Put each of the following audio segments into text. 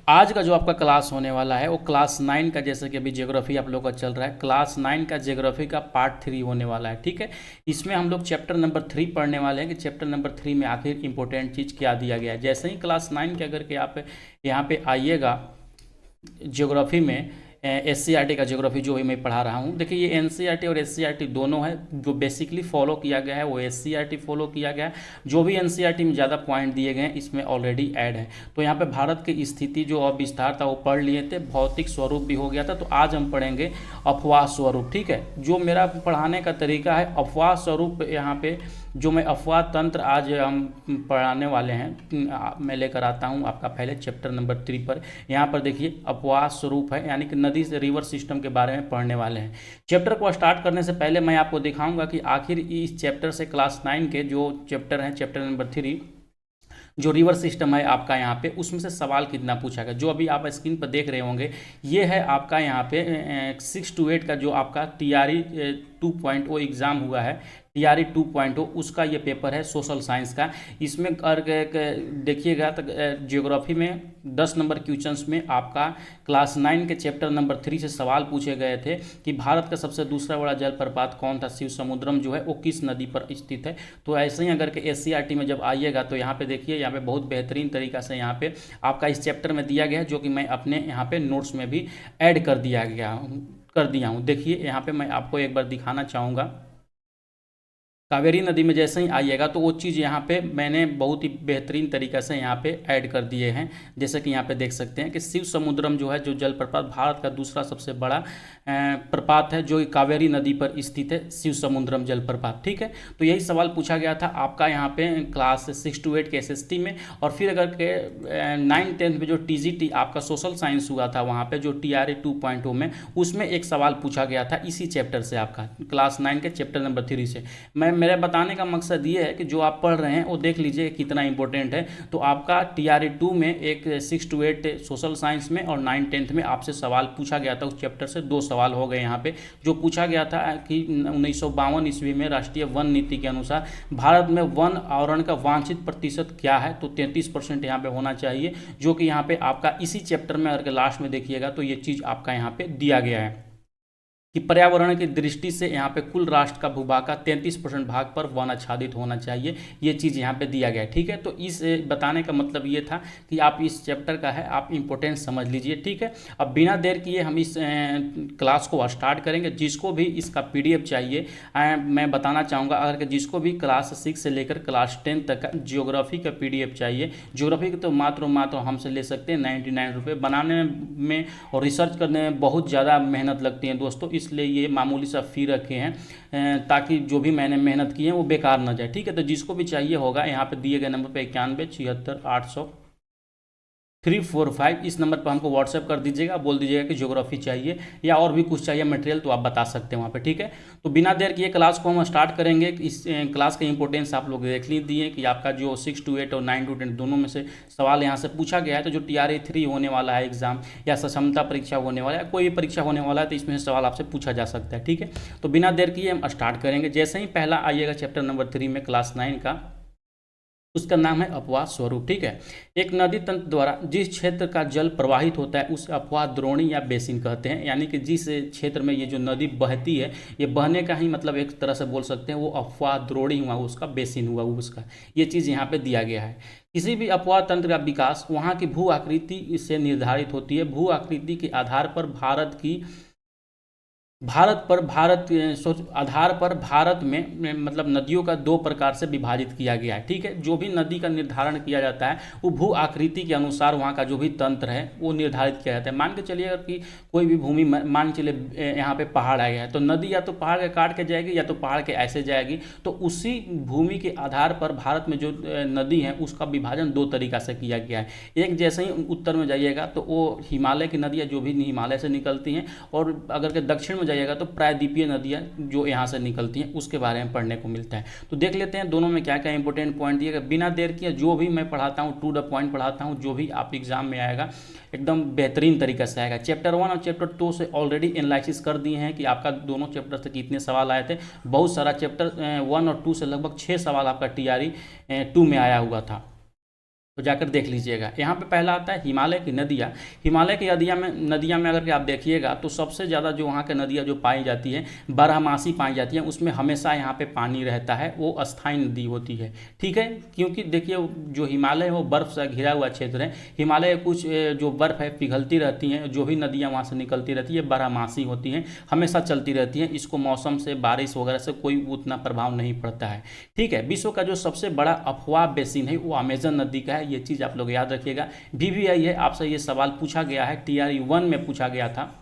आज का जो आपका क्लास होने वाला है वो क्लास 9 का, जैसे कि अभी ज्योग्राफी आप लोग का चल रहा है, क्लास 9 का ज्योग्राफी का पार्ट 3 होने वाला है। ठीक है, इसमें हम लोग चैप्टर नंबर 3 पढ़ने वाले हैं कि चैप्टर नंबर 3 में आखिर इंपॉर्टेंट चीज़ क्या दिया गया है। जैसे ही क्लास 9 के अगर के आप यहाँ पे आइएगा ज्योग्राफी में, एससीईआरटी का ज्योग्राफी जो भी मैं पढ़ा रहा हूँ, देखिए ये एनसीईआरटी और एससीईआरटी दोनों है। जो बेसिकली फॉलो किया गया है वो एससीईआरटी फॉलो किया गया है। जो भी एनसीईआरटी में ज़्यादा पॉइंट दिए गए हैं इसमें ऑलरेडी ऐड है। तो यहाँ पे भारत की स्थिति जो अब विस्तार था वो पढ़ लिए थे, भौतिक स्वरूप भी हो गया था। तो आज हम पढ़ेंगे अफवाह स्वरूप। ठीक है, जो मेरा पढ़ाने का तरीका है अफवाह स्वरूप, यहाँ पे जो मैं अफवाह तंत्र आज हम पढ़ाने वाले हैं, मैं लेकर आता हूँ आपका पहले चैप्टर नंबर 3 पर। यहाँ पर देखिए अफवाह स्वरूप है, यानी कि नदी से रिवर सिस्टम के बारे में पढ़ने वाले हैं। चैप्टर को स्टार्ट करने से पहले मैं आपको दिखाऊंगा कि आखिर इस चैप्टर से क्लास 9 के जो चैप्टर हैं, चैप्टर नंबर 3 जो रिवर सिस्टम है आपका यहाँ पे, उसमें से सवाल कितना पूछा गया। जो अभी आप स्क्रीन पर देख रहे होंगे ये है आपका यहाँ पे 6 to 8 का जो आपका टीआरई 2.0 एग्ज़ाम हुआ है, टीआरई 2.0 उसका ये पेपर है सोशल साइंस का। इसमें देखिएगा तो ज्योग्राफी में 10 नंबर क्वेश्चंस में आपका क्लास 9 के चैप्टर नंबर 3 से सवाल पूछे गए थे कि भारत का सबसे दूसरा बड़ा जलप्रपात कौन था, शिव समुद्रम जो है वो किस नदी पर स्थित है। तो ऐसे ही अगर के एससीईआरटी में जब आइएगा तो यहाँ पे देखिए, यहाँ पे बहुत बेहतरीन तरीका से यहाँ पे आपका इस चैप्टर में दिया गया है, जो कि मैं अपने यहाँ पे नोट्स में भी ऐड कर दिया हूँ। देखिए यहाँ पे मैं आपको एक बार दिखाना चाहूँगा। कावेरी नदी में जैसे ही आइएगा तो वो चीज़ यहाँ पे मैंने बहुत ही बेहतरीन तरीक़े से यहाँ पे ऐड कर दिए हैं। जैसे कि यहाँ पे देख सकते हैं कि शिव समुद्रम जो है, जो जलप्रपात भारत का दूसरा सबसे बड़ा प्रपात है, जो कावेरी नदी पर स्थित है, शिव समुद्रम जलप्रपात। ठीक है, तो यही सवाल पूछा गया था आपका यहाँ पे क्लास 6 to 8 के एसएसटी में। और फिर अगर के 9-10 में जो टीजीटी आपका सोशल साइंस हुआ था वहाँ पर, जो टीआरई 2.0 में, उसमें एक सवाल पूछा गया था इसी चैप्टर से, आपका क्लास 9 के चैप्टर नंबर 3 से। मेरे बताने का मकसद ये है कि जो आप पढ़ रहे हैं वो देख लीजिए कितना इंपॉर्टेंट है। तो आपका टीआरई 2 में एक 6 to 8 सोशल साइंस में और 9-10 में आपसे सवाल पूछा गया था। उस चैप्टर से 2 सवाल हो गए यहाँ पे। जो पूछा गया था कि 1952 ईस्वी में राष्ट्रीय वन नीति के अनुसार भारत में वन आवरण का वांछित प्रतिशत क्या है, तो 33% यहाँ पे होना चाहिए, जो कि यहाँ पे आपका इसी चैप्टर में अगर लास्ट में देखिएगा तो ये चीज़ आपका यहाँ पे दिया गया है कि पर्यावरण की दृष्टि से यहाँ पे कुल राष्ट्र का भूभाग का 33% भाग पर वन आच्छादित होना चाहिए। ये चीज़ यहाँ पे दिया गया है। ठीक है, तो इस बताने का मतलब ये था कि आप इस चैप्टर का है आप इम्पोर्टेंस समझ लीजिए। ठीक है, अब बिना देर किए हम इस क्लास को स्टार्ट करेंगे। जिसको भी इसका PDF चाहिए, मैं बताना चाहूँगा, अगर जिसको भी क्लास 6 से लेकर क्लास 10 तक का ज्योग्राफी का PDF चाहिए, ज्योग्राफी तो मात्र हमसे ले सकते हैं 99 रुपये। बनाने में और रिसर्च करने में बहुत ज़्यादा मेहनत लगती है दोस्तों, इसलिए ये मामूली सा फ़ी रखे हैं ताकि जो भी मैंने मेहनत की है वो बेकार ना जाए। ठीक है, तो जिसको भी चाहिए होगा यहाँ पे दिए गए नंबर पे 91 76 800 345, इस नंबर पर हमको व्हाट्सएप कर दीजिएगा। बोल दीजिएगा कि ज्योग्राफी चाहिए या और भी कुछ चाहिए मटेरियल, तो आप बता सकते हैं वहाँ पे। ठीक है, तो बिना देर किए क्लास को हम स्टार्ट करेंगे। इस क्लास का इंपॉर्टेंस आप लोग देख लीजिए कि आपका जो 6 to 8 और 9 to 10 दोनों में से सवाल यहाँ से पूछा गया है। तो जो टीआरई 3 होने वाला है एग्जाम, या सक्षमता परीक्षा होने वाला है, कोई भी परीक्षा होने वाला है, तो इसमें से सवाल आपसे पूछा जा सकता है। ठीक है, तो बिना देर किए हम स्टार्ट करेंगे। जैसे ही पहला आइएगा चैप्टर नंबर 3 में क्लास 9 का, उसका नाम है अपवाह स्वरूप। ठीक है, एक नदी तंत्र द्वारा जिस क्षेत्र का जल प्रवाहित होता है उसे अपवाह द्रोणी या बेसिन कहते हैं। यानी कि जिस क्षेत्र में ये जो नदी बहती है, ये बहने का ही मतलब एक तरह से बोल सकते हैं वो अपवाह द्रोणी हुआ, उसका बेसिन हुआ उसका। ये चीज़ यहाँ पे दिया गया है। किसी भी अपवाह तंत्र का विकास वहाँ की भू आकृति से निर्धारित होती है। भू आकृति के आधार पर भारत में मतलब नदियों का 2 प्रकार से विभाजित किया गया है। ठीक है, जो भी नदी का निर्धारण किया जाता है वो भू आकृति के अनुसार वहाँ का जो भी तंत्र है वो निर्धारित किया जाता है। मान के चलिए कि कोई भी भूमि, मान चलिए यहाँ पे पहाड़ आ गया है, तो नदी या तो पहाड़ के काट के जाएगी या तो पहाड़ के ऐसे जाएगी। तो उसी भूमि के आधार पर भारत में जो नदी है उसका विभाजन 2 तरीका से किया गया है। एक, जैसे ही उत्तर में जाइएगा तो वो हिमालय की नदियाँ जो भी हिमालय से निकलती हैं, और अगर के दक्षिण में जाइएगा तो प्रायद्वीपीय नदियाँ जो यहाँ से निकलती हैं उसके बारे में पढ़ने को मिलता है। तो देख लेते हैं दोनों में क्या क्या इंपॉर्टेंट पॉइंट दिएगा। बिना देर किए जो भी मैं पढ़ाता हूँ टू द पॉइंट पढ़ाता हूँ, जो भी आप एग्जाम में आएगा एकदम बेहतरीन तरीके से आएगा। चैप्टर 1 और चैप्टर 2 से ऑलरेडी एनालिसिस कर दिए हैं कि आपका दोनों चैप्टर से कितने सवाल आए थे। बहुत सारा चैप्टर 1 और 2 से लगभग 6 सवाल आपका टीआरई 2 में आया हुआ था। तो जाकर देख लीजिएगा। यहाँ पे पहला आता है हिमालय की नदियाँ। हिमालय की नदियाँ में अगर के आप देखिएगा तो सबसे ज़्यादा जो वहाँ की नदियाँ जो पाई जाती हैं, बारहमासी पाई जाती हैं, उसमें हमेशा यहाँ पे पानी रहता है, वो अस्थायी नदी होती है। ठीक है, क्योंकि देखिए जो हिमालय है वो बर्फ़ से घिरा हुआ क्षेत्र है। हिमालय कुछ जो बर्फ़ है पिघलती रहती हैं, जो भी नदियाँ वहाँ से निकलती रहती है बारहमासी होती हैं, हमेशा चलती रहती हैं। इसको मौसम से, बारिश वगैरह से कोई उतना प्रभाव नहीं पड़ता है। ठीक है, विश्व का जो सबसे बड़ा अफवाह बेसिन है वो अमेजन नदी का है, ये चीज़ आप लोग याद रखिएगा। VVI है, आपसे ये सवाल पूछा गया है, TRE 1 में पूछा गया था,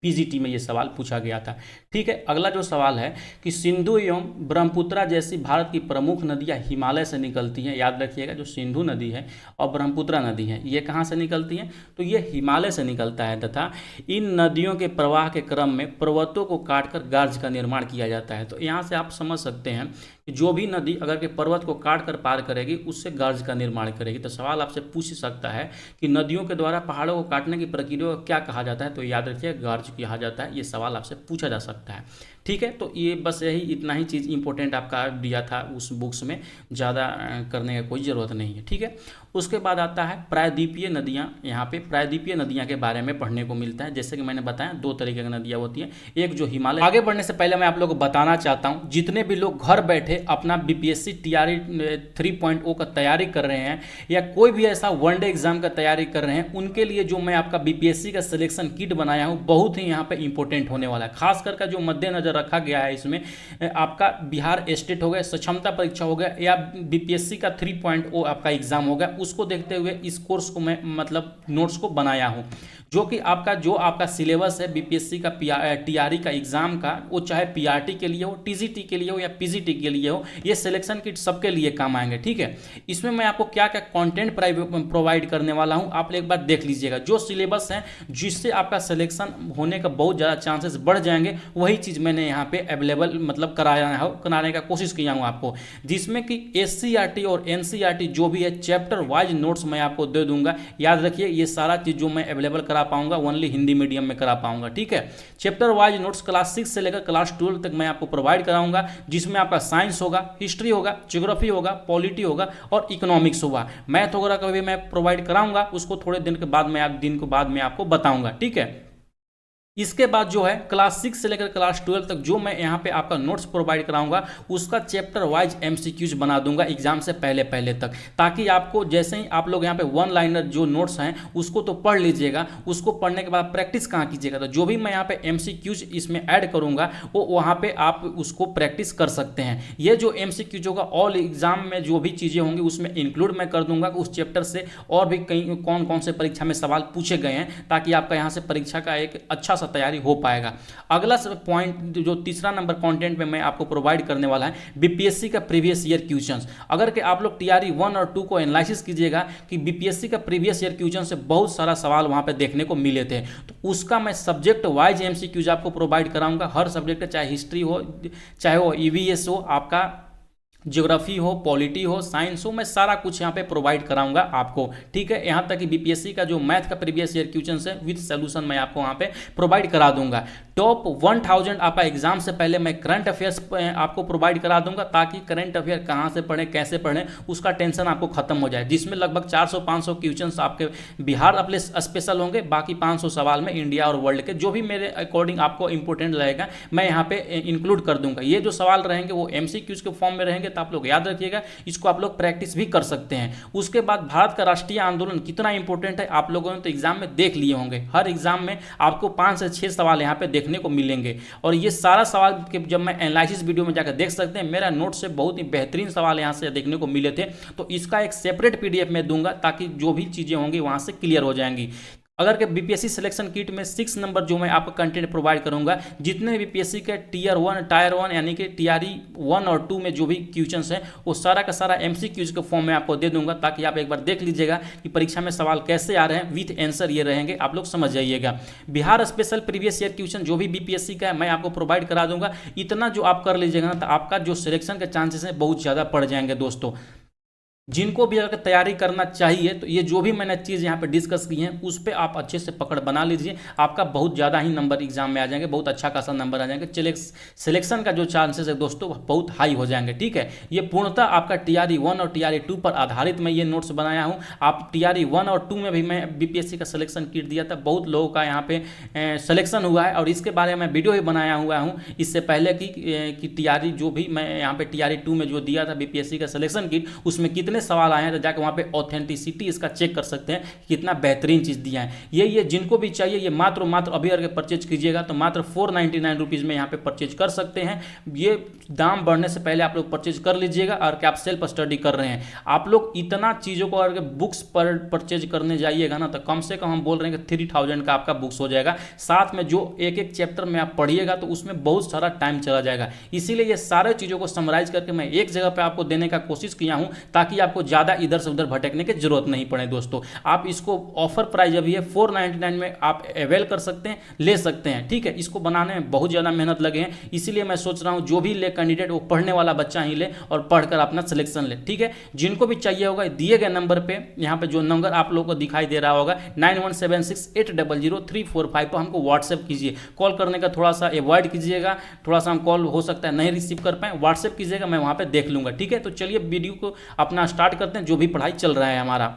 PGT में ये सवाल पूछा गया था। ठीक है, अगला जो सवाल है कि सिंधु एवं ब्रह्मपुत्रा जैसी भारत की प्रमुख नदियां हिमालय से निकलती हैं। याद रखिएगा, जो सिंधु नदी है और ब्रह्मपुत्रा नदी है ये कहाँ से निकलती हैं, तो ये हिमालय से निकलता है, तथा इन नदियों के प्रवाह के क्रम में पर्वतों को काटकर गार्ज का निर्माण किया जाता है। तो यहाँ से आप समझ सकते हैं कि जो भी नदी अगर के पर्वत को काट कर पार करेगी उससे गार्ज का निर्माण करेगी। तो सवाल आपसे पूछ सकता है कि नदियों के द्वारा पहाड़ों को काटने की प्रक्रिया को क्या कहा जाता है, तो याद रखिए गार्ज कहा जाता है। ये सवाल आपसे पूछा जा सकता है। ठीक है, तो ये बस यही इतना ही चीज़ इंपॉर्टेंट आपका दिया था उस बुक्स में, ज़्यादा करने का कोई ज़रूरत नहीं है। ठीक है, उसके बाद आता है प्रायद्वीपीय नदियाँ। यहाँ पे प्रायद्वीपीय नदियाँ के बारे में पढ़ने को मिलता है। जैसे कि मैंने बताया दो तरीके की नदियाँ होती हैं, एक जो हिमालय। आगे बढ़ने से पहले मैं आप लोगों को बताना चाहता हूँ, जितने भी लोग घर बैठे अपना BPSC TRE 3.0 का तैयारी कर रहे हैं या कोई भी ऐसा वनडे एग्जाम का तैयारी कर रहे हैं, उनके लिए जो मैं आपका BPSC का सिलेक्शन किट बनाया हूँ बहुत ही यहाँ पे इंपॉर्टेंट होने वाला है। खास करके जो मद्देनजर रखा गया है इसमें आपका बिहार स्टेट हो गया, सक्षमता परीक्षा हो गया, या BPSC का 3.0 आपका एग्जाम हो गया, उसको देखते हुए इस कोर्स को मैं मतलब नोट्स को बनाया हूँ। जो कि आपका सिलेबस है BPSC का TRE का एग्जाम का, वो चाहे PRT के लिए हो, TGT के लिए हो या PGT के लिए हो, ये सिलेक्शन किट सबके लिए काम आएंगे। ठीक है, इसमें मैं आपको क्या क्या कंटेंट प्रोवाइड करने वाला हूँ आप एक बार देख लीजिएगा। जो सिलेबस है जिससे आपका सिलेक्शन होने का बहुत ज़्यादा चांसेस बढ़ जाएंगे, वही चीज़ मैंने यहाँ पे अवेलेबल मतलब कराने का कोशिश किया हूँ आपको, जिसमें कि SCERT और NCERT जो भी है चैप्टर वाइज नोट्स मैं आपको दे दूंगा। याद रखिए ये सारा चीज़ जो मैं अवेलेबल करा पाऊंगा ओनली हिंदी मीडियम में करा पाऊंगा। ठीक है, चैप्टर वाइज नोट्स क्लास 6 से लेकर क्लास 12 तक मैं आपको प्रोवाइड कराऊंगा, जिसमें आपका साइंस होगा, हिस्ट्री होगा, ज्योग्राफी होगा, पॉलिटी होगा और इकोनॉमिक्स होगा। मैथ वगैरह का भी मैं प्रोवाइड कराऊंगा, उसको थोड़े दिन के बाद मैं आपको बताऊंगा। ठीक है, इसके बाद जो है क्लास 6 से लेकर क्लास 12 तक जो मैं यहाँ पे आपका नोट्स प्रोवाइड कराऊंगा उसका चैप्टर वाइज MCQs बना दूंगा एग्जाम से पहले तक, ताकि आपको जैसे ही आप लोग यहाँ पे वन लाइनर जो नोट्स हैं उसको तो पढ़ लीजिएगा, उसको पढ़ने के बाद प्रैक्टिस कहाँ कीजिएगा, तो जो भी मैं यहाँ पे MCQs इसमें ऐड करूँगा वो वहाँ पर आप उसको प्रैक्टिस कर सकते हैं। ये जो MCQs होगा ऑल एग्जाम में जो भी चीज़ें होंगी उसमें इंक्लूड मैं कर दूंगा उस चैप्टर से, और भी कहीं कौन कौन से परीक्षा में सवाल पूछे गए हैं, ताकि आपका यहाँ से परीक्षा का एक अच्छा तैयारी हो पाएगा। अगला पॉइंट जो तीसरा नंबर कंटेंट में मैं आपको प्रोवाइड करने वाला है BPSC का प्रीवियस ईयर क्वेश्चंस। अगर कि आप लोग TRE 1 और 2 को एनालिसिस कीजिएगा कि BPSC का प्रीवियस ईयर क्वेश्चन से बहुत सारा सवाल वहां पे देखने को मिले थे, तो उसका मैं सब्जेक्ट वाइज MCQs आपको प्रोवाइड कराऊंगा। हर सब्जेक्ट चाहे हिस्ट्री हो, चाहे वो EVS हो, आपका ज्योग्राफी हो, पॉलिटी हो, साइंस हो, मैं सारा कुछ यहाँ पे प्रोवाइड कराऊंगा आपको। ठीक है, यहाँ तक कि BPSC का जो मैथ का प्रीवियस ईयर क्वेश्चन है विद सोल्यूशन मैं आपको वहाँ पे प्रोवाइड करा दूंगा। टॉप 1000 आपका एग्जाम से पहले मैं करंट अफेयर्स आपको प्रोवाइड करा दूंगा, ताकि करंट अफेयर कहाँ से पढ़ें, कैसे पढ़ें, उसका टेंशन आपको खत्म हो जाए, जिसमें लगभग 400-500 क्वेश्चन आपके बिहार अपने स्पेशल होंगे, बाकी 500 सवाल में इंडिया और वर्ल्ड के जो भी मेरे अकॉर्डिंग आपको इंपॉर्टेंट रहेगा मैं यहाँ पे इंक्लूड कर दूंगा। ये जो सवाल रहेंगे वो MCQs के फॉर्म में रहेंगे, तो आप लोग याद रखिएगा, इसको आप लोग प्रैक्टिस भी कर सकते हैं। उसके बाद भारत का राष्ट्रीय आंदोलन कितना इंपॉर्टेंट है आप लोगों ने तो एग्जाम में देख लिए होंगे। हर एग्जाम में आपको 5 से 6 सवाल यहाँ पे देखने को मिलेंगे, और ये सारा सवाल के जब मैं एनालिसिस वीडियो में जाकर देख सकते हैं, मेरा नोट से बहुत ही बेहतरीन सवाल यहाँ से देखने को मिले थे, तो इसका एक सेपरेट PDF में दूंगा, ताकि जो भी चीज़ें होंगी वहाँ से क्लियर हो जाएंगी। अगर के BPSC सिलेक्शन किट में 6 नंबर जो मैं आपको कंटेंट प्रोवाइड करूंगा, जितने BPSC के टायर 1 यानी कि TRE 1 और 2 में जो भी क्वेश्चंस हैं वो सारा का सारा MCQs के फॉर्म में आपको दे दूंगा, ताकि आप एक बार देख लीजिएगा कि परीक्षा में सवाल कैसे आ रहे हैं, विथ आंसर ये रहेंगे, आप लोग समझ जाइएगा। Bihar special previous year question जो भी BPSC का है मैं आपको प्रोवाइड करा दूंगा। इतना जो आप कर लीजिएगा ना, तो आपका जो सिलेक्शन के चांसेस हैं बहुत ज़्यादा बढ़ जाएंगे दोस्तों। जिनको भी अगर तैयारी करना चाहिए तो ये जो भी मैंने चीज़ यहाँ पे डिस्कस की हैं उस पर आप अच्छे से पकड़ बना लीजिए, आपका बहुत ज़्यादा ही नंबर एग्जाम में आ जाएंगे, बहुत अच्छा खासा नंबर आ जाएंगे, सिलेक्शन का जो चांसेस है दोस्तों वह बहुत हाई हो जाएंगे। ठीक है, ये पूर्णतः आपका TRE 1 और TRE 2 पर आधारित मैं ये नोट्स बनाया हूँ। आप TRE 1 और 2 में भी मैं BPSC का सिलेक्शन किट दिया था, बहुत लोगों का यहाँ पे सिलेक्शन हुआ है और इसके बारे में वीडियो ही बनाया हुआ हूँ इससे पहले कि TRE जो भी मैं यहाँ पे TRE 2 में जो दिया था BPSC का सिलेक्शन किट, उसमें कितने सवाल आए हैं, तो जाकर वहाँ पे ऑथेंटिसिटी इसका चेक कर सकते हैं कितना बेहतरीन चीज़ दिया है। ये जिनको भी चाहिए ये मात्र अभी अगर परचेज कीजिएगा तो मात्र 499 रुपीज़ में यहाँ पे परचेज कर सकते हैं। ये दाम बढ़ने से पहले आप लोग परचेज कर लीजिएगा। और क्या आप सेल्फ स्टडी कर रहे हैं, आप लोग इतना चीज़ों को अगर बुक्स पर परचेज करने जाइएगा ना तो कम से कम हम बोल रहे हैं कि 3000 का आपका बुक्स हो जाएगा। साथ में जो एक एक चैप्टर में आप पढ़िएगा तो उसमें बहुत सारा टाइम चला जाएगा। इसीलिए ये सारे चीज़ों को समराइज करके मैं एक जगह पर आपको देने का कोशिश किया हूँ ताकि आपको ज़्यादा इधर से उधर भटकने की जरूरत नहीं पड़े। दोस्तों आप इसको ऑफर प्राइस अभी है 499 में आप अवेल कर सकते हैं, ले सकते हैं। ठीक है, इसको बनाने में बहुत ज़्यादा मेहनत लगे हैं, इसीलिए मैं सोच रहा हूँ जो भी ले कैंडिडेट वो पढ़ने वाला बच्चा ही ले और पढ़कर अपना सिलेक्शन ले। ठीक है, जिनको भी चाहिए होगा दिए गए नंबर पे, यहाँ पे जो नंबर आप लोगों को दिखाई दे रहा होगा 9176800345 पर हमको व्हाट्सएप कीजिए। कॉल करने का थोड़ा सा अवॉइड कीजिएगा, थोड़ा सा हम कॉल हो सकता है नहीं रिसीव कर पाए, व्हाट्सएप कीजिएगा, मैं वहाँ पे देख लूँगा। ठीक है, तो चलिए वीडियो को अपना स्टार्ट करते हैं। जो भी पढ़ाई चल रहा है हमारा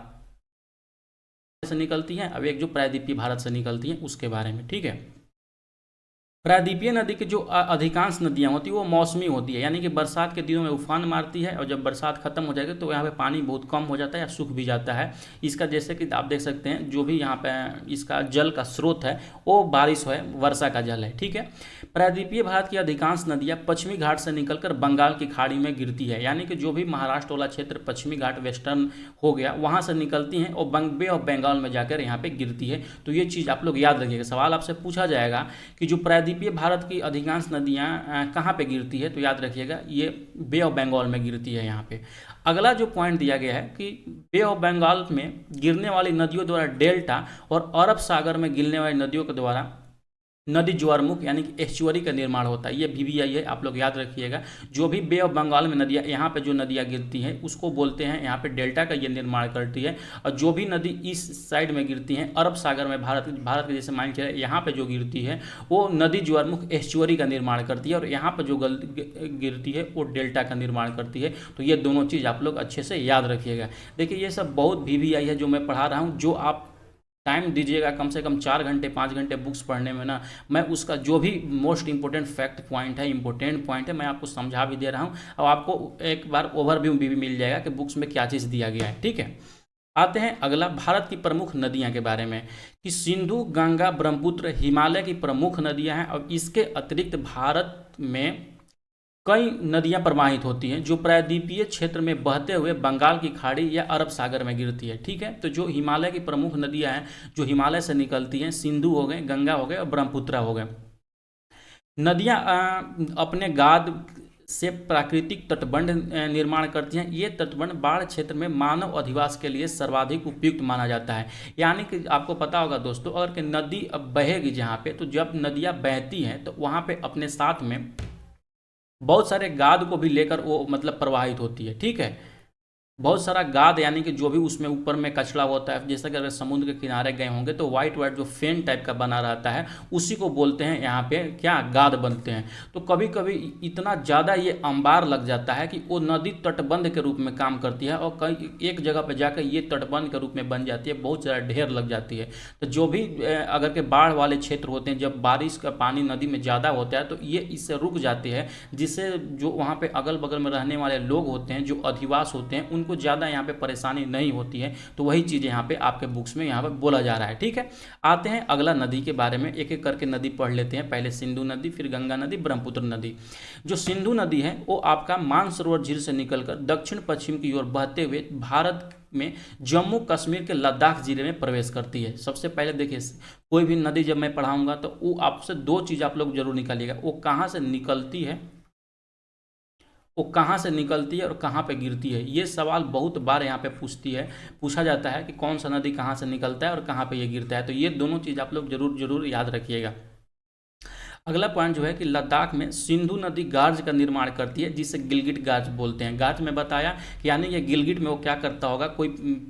से निकलती है, अब एक जो प्रायद्वीपीय भारत से निकलती है उसके बारे में। ठीक है, प्रायद्वीपीय नदी की जो अधिकांश नदियां होती है वो मौसमी होती है, यानी कि बरसात के दिनों में उफान मारती है और जब बरसात खत्म हो जाएगी तो यहाँ पे पानी बहुत कम हो जाता है या सूख भी जाता है। इसका जैसे कि आप देख सकते हैं जो भी यहाँ पे इसका जल का स्रोत है वो बारिश है, वर्षा का जल है। ठीक है, प्रायद्वीपीय भारत की अधिकांश नदियाँ पश्चिमी घाट से निकलकर बंगाल की खाड़ी में गिरती है, यानी कि जो भी महाराष्ट्र वाला क्षेत्र पश्चिमी घाट वेस्टर्न हो गया वहाँ से निकलती हैं और बे ऑफ बंगाल में जाकर यहाँ पे गिरती है। तो ये चीज़ आप लोग याद रखिएगा, सवाल आपसे पूछा जाएगा कि जो प्रायद्वीपीय भारत की अधिकांश नदियां कहाँ पे गिरती है, तो याद रखिएगा ये बे ऑफ बंगाल में गिरती है यहाँ पे। अगला जो पॉइंट दिया गया है कि बे ऑफ बंगाल में गिरने वाली नदियों द्वारा डेल्टा और अरब सागर में गिरने वाली नदियों के द्वारा नदी ज्वारमुख यानी कि एस्चुअरी का निर्माण होता है। ये BVI है, आप लोग याद रखिएगा। जो भी बे ऑफ बंगाल में नदियाँ यहाँ पे जो नदियाँ गिरती हैं उसको बोलते हैं यहाँ पे डेल्टा का ये निर्माण करती है। और जो भी नदी इस साइड में गिरती हैं अरब सागर में भारत के जैसे मान के यहाँ पे जो गिरती है वो नदी ज्वारमुख एस्चुअरी का निर्माण करती है और यहाँ पर जो गिरती है वो डेल्टा का निर्माण करती है। तो ये दोनों चीज़ आप लोग अच्छे से याद रखिएगा। देखिए ये सब बहुत BVI है जो मैं पढ़ा रहा हूँ, जो आप टाइम दीजिएगा कम से कम 4 घंटे 5 घंटे बुक्स पढ़ने में ना, मैं उसका जो भी मोस्ट इंपॉर्टेंट फैक्ट पॉइंट है, इंपॉर्टेंट पॉइंट है, मैं आपको समझा भी दे रहा हूँ और आपको एक बार ओवरव्यू भी मिल जाएगा कि बुक्स में क्या चीज़ दिया गया है। ठीक है, आते हैं अगला भारत की प्रमुख नदियां के बारे में कि सिंधु, गंगा, ब्रह्मपुत्र हिमालय की प्रमुख नदियां हैं और इसके अतिरिक्त भारत में कई नदियां प्रवाहित होती हैं जो प्रायद्वीपीय क्षेत्र में बहते हुए बंगाल की खाड़ी या अरब सागर में गिरती है। ठीक है, तो जो हिमालय की प्रमुख नदियां हैं जो हिमालय से निकलती हैं, सिंधु हो गए, गंगा हो गए और ब्रह्मपुत्र हो गए। नदियां अपने गाद से प्राकृतिक तटबंध निर्माण करती हैं। ये तटबंध बाढ़ क्षेत्र में मानव अधिवास के लिए सर्वाधिक उपयुक्त माना जाता है। यानी कि आपको पता होगा दोस्तों, अगर कि नदी अब बहेगी जहाँ पे, तो जब नदियाँ बहती हैं तो वहाँ पे अपने साथ में बहुत सारे गाद को भी लेकर वो मतलब प्रवाहित होती है। ठीक है, बहुत सारा गाद यानी कि जो भी उसमें ऊपर में कचरा होता है, जैसा कि अगर समुद्र के किनारे गए होंगे तो वाइट जो फेन टाइप का बना रहता है उसी को बोलते हैं यहाँ पे क्या, गाद बनते हैं। तो कभी कभी इतना ज़्यादा ये अंबार लग जाता है कि वो नदी तटबंध के रूप में काम करती है और कई एक जगह पर जाकर ये तटबंध के रूप में बन जाती है, बहुत ज़्यादा ढेर लग जाती है। तो जो भी अगर के बाढ़ वाले क्षेत्र होते हैं, जब बारिश का पानी नदी में ज़्यादा होता है तो ये इससे रुक जाती है, जिससे जो वहाँ पर अगल बगल में रहने वाले लोग होते हैं, जो अधिवास होते हैं, उनको ज़्यादा यहाँ पे परेशानी नहीं होती है। तो वही चीज़ यहाँ पे आपके बुक्स में यहाँ पे बोला जा रहा है। ठीक है, आते हैं अगला नदी के बारे में, एक एक करके नदी पढ़ लेते हैं। पहले सिंधु नदी, फिर गंगा नदी, ब्रह्मपुत्र नदी। जो सिंधु नदी है वो आपका मानसरोवर झील से निकलकर दक्षिण पश्चिम की ओर बहते हुए भारत में जम्मू कश्मीर के लद्दाख जिले में प्रवेश करती है। सबसे पहले देखिए, कोई भी नदी जब मैं पढ़ाऊंगा तो वो आपसे 2 चीज़ आप लोग जरूर निकालिएगा, वो कहाँ से निकलती है, वो कहाँ से निकलती है और कहाँ पे गिरती है। ये सवाल बहुत बार यहाँ पे पूछा जाता है कि कौन सा नदी कहाँ से निकलता है और कहाँ पे ये गिरता है। तो ये दोनों चीज़ आप लोग जरूर याद रखिएगा। अगला पॉइंट जो है कि लद्दाख में सिंधु नदी गार्ज का निर्माण करती है, जिसे गिलगिट गार्ज बोलते हैं। गार्ज में बताया कि यानी ये गिलगिट में वो क्या करता होगा, कोई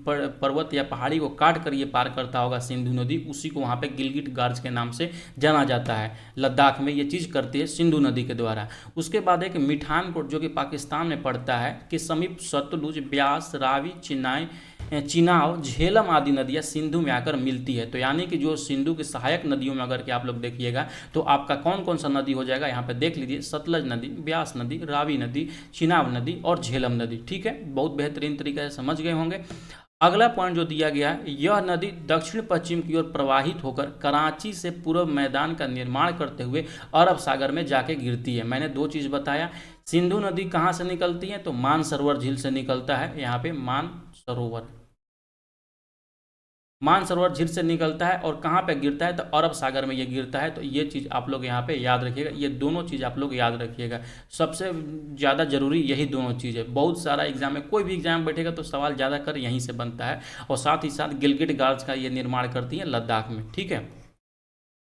पर्वत या पहाड़ी को काट कर ये पार करता होगा सिंधु नदी, उसी को वहाँ पे गिलगिट गार्ज के नाम से जाना जाता है। लद्दाख में ये चीज़ करती है सिंधु नदी के द्वारा। उसके बाद एक मिठानकोट जो कि पाकिस्तान में पड़ता है के समीप सतलुज, ब्यास, रावी, चिनाब, झेलम आदि नदियाँ सिंधु में आकर मिलती है। तो यानी कि जो सिंधु की सहायक नदियों में अगर के आप लोग देखिएगा तो आपका कौन कौन सा नदी हो जाएगा, यहाँ पे देख लीजिए, सतलज नदी, ब्यास नदी, रावी नदी, चिनाब नदी और झेलम नदी। ठीक है, बहुत बेहतरीन तरीके से समझ गए होंगे। अगला पॉइंट जो दिया गया है, यह नदी दक्षिण पश्चिम की ओर प्रवाहित होकर कराची से पूर्व मैदान का निर्माण करते हुए अरब सागर में जाके गिरती है। मैंने दो चीज़ बताया, सिंधु नदी कहाँ से निकलती है, तो मानसरोवर झील से निकलता है। यहाँ पे मानसरोवर झील से निकलता है और कहाँ पे गिरता है, तो अरब सागर में ये गिरता है। तो ये चीज़ आप लोग यहाँ पे याद रखिएगा, ये दोनों चीज़ आप लोग याद रखिएगा, सबसे ज़्यादा जरूरी यही दोनों चीज़ है। बहुत सारा एग्जाम में, कोई भी एग्जाम बैठेगा तो सवाल ज़्यादा कर यहीं से बनता है, और साथ ही साथ गिलगिट गार्ज का ये निर्माण करती है लद्दाख में। ठीक है,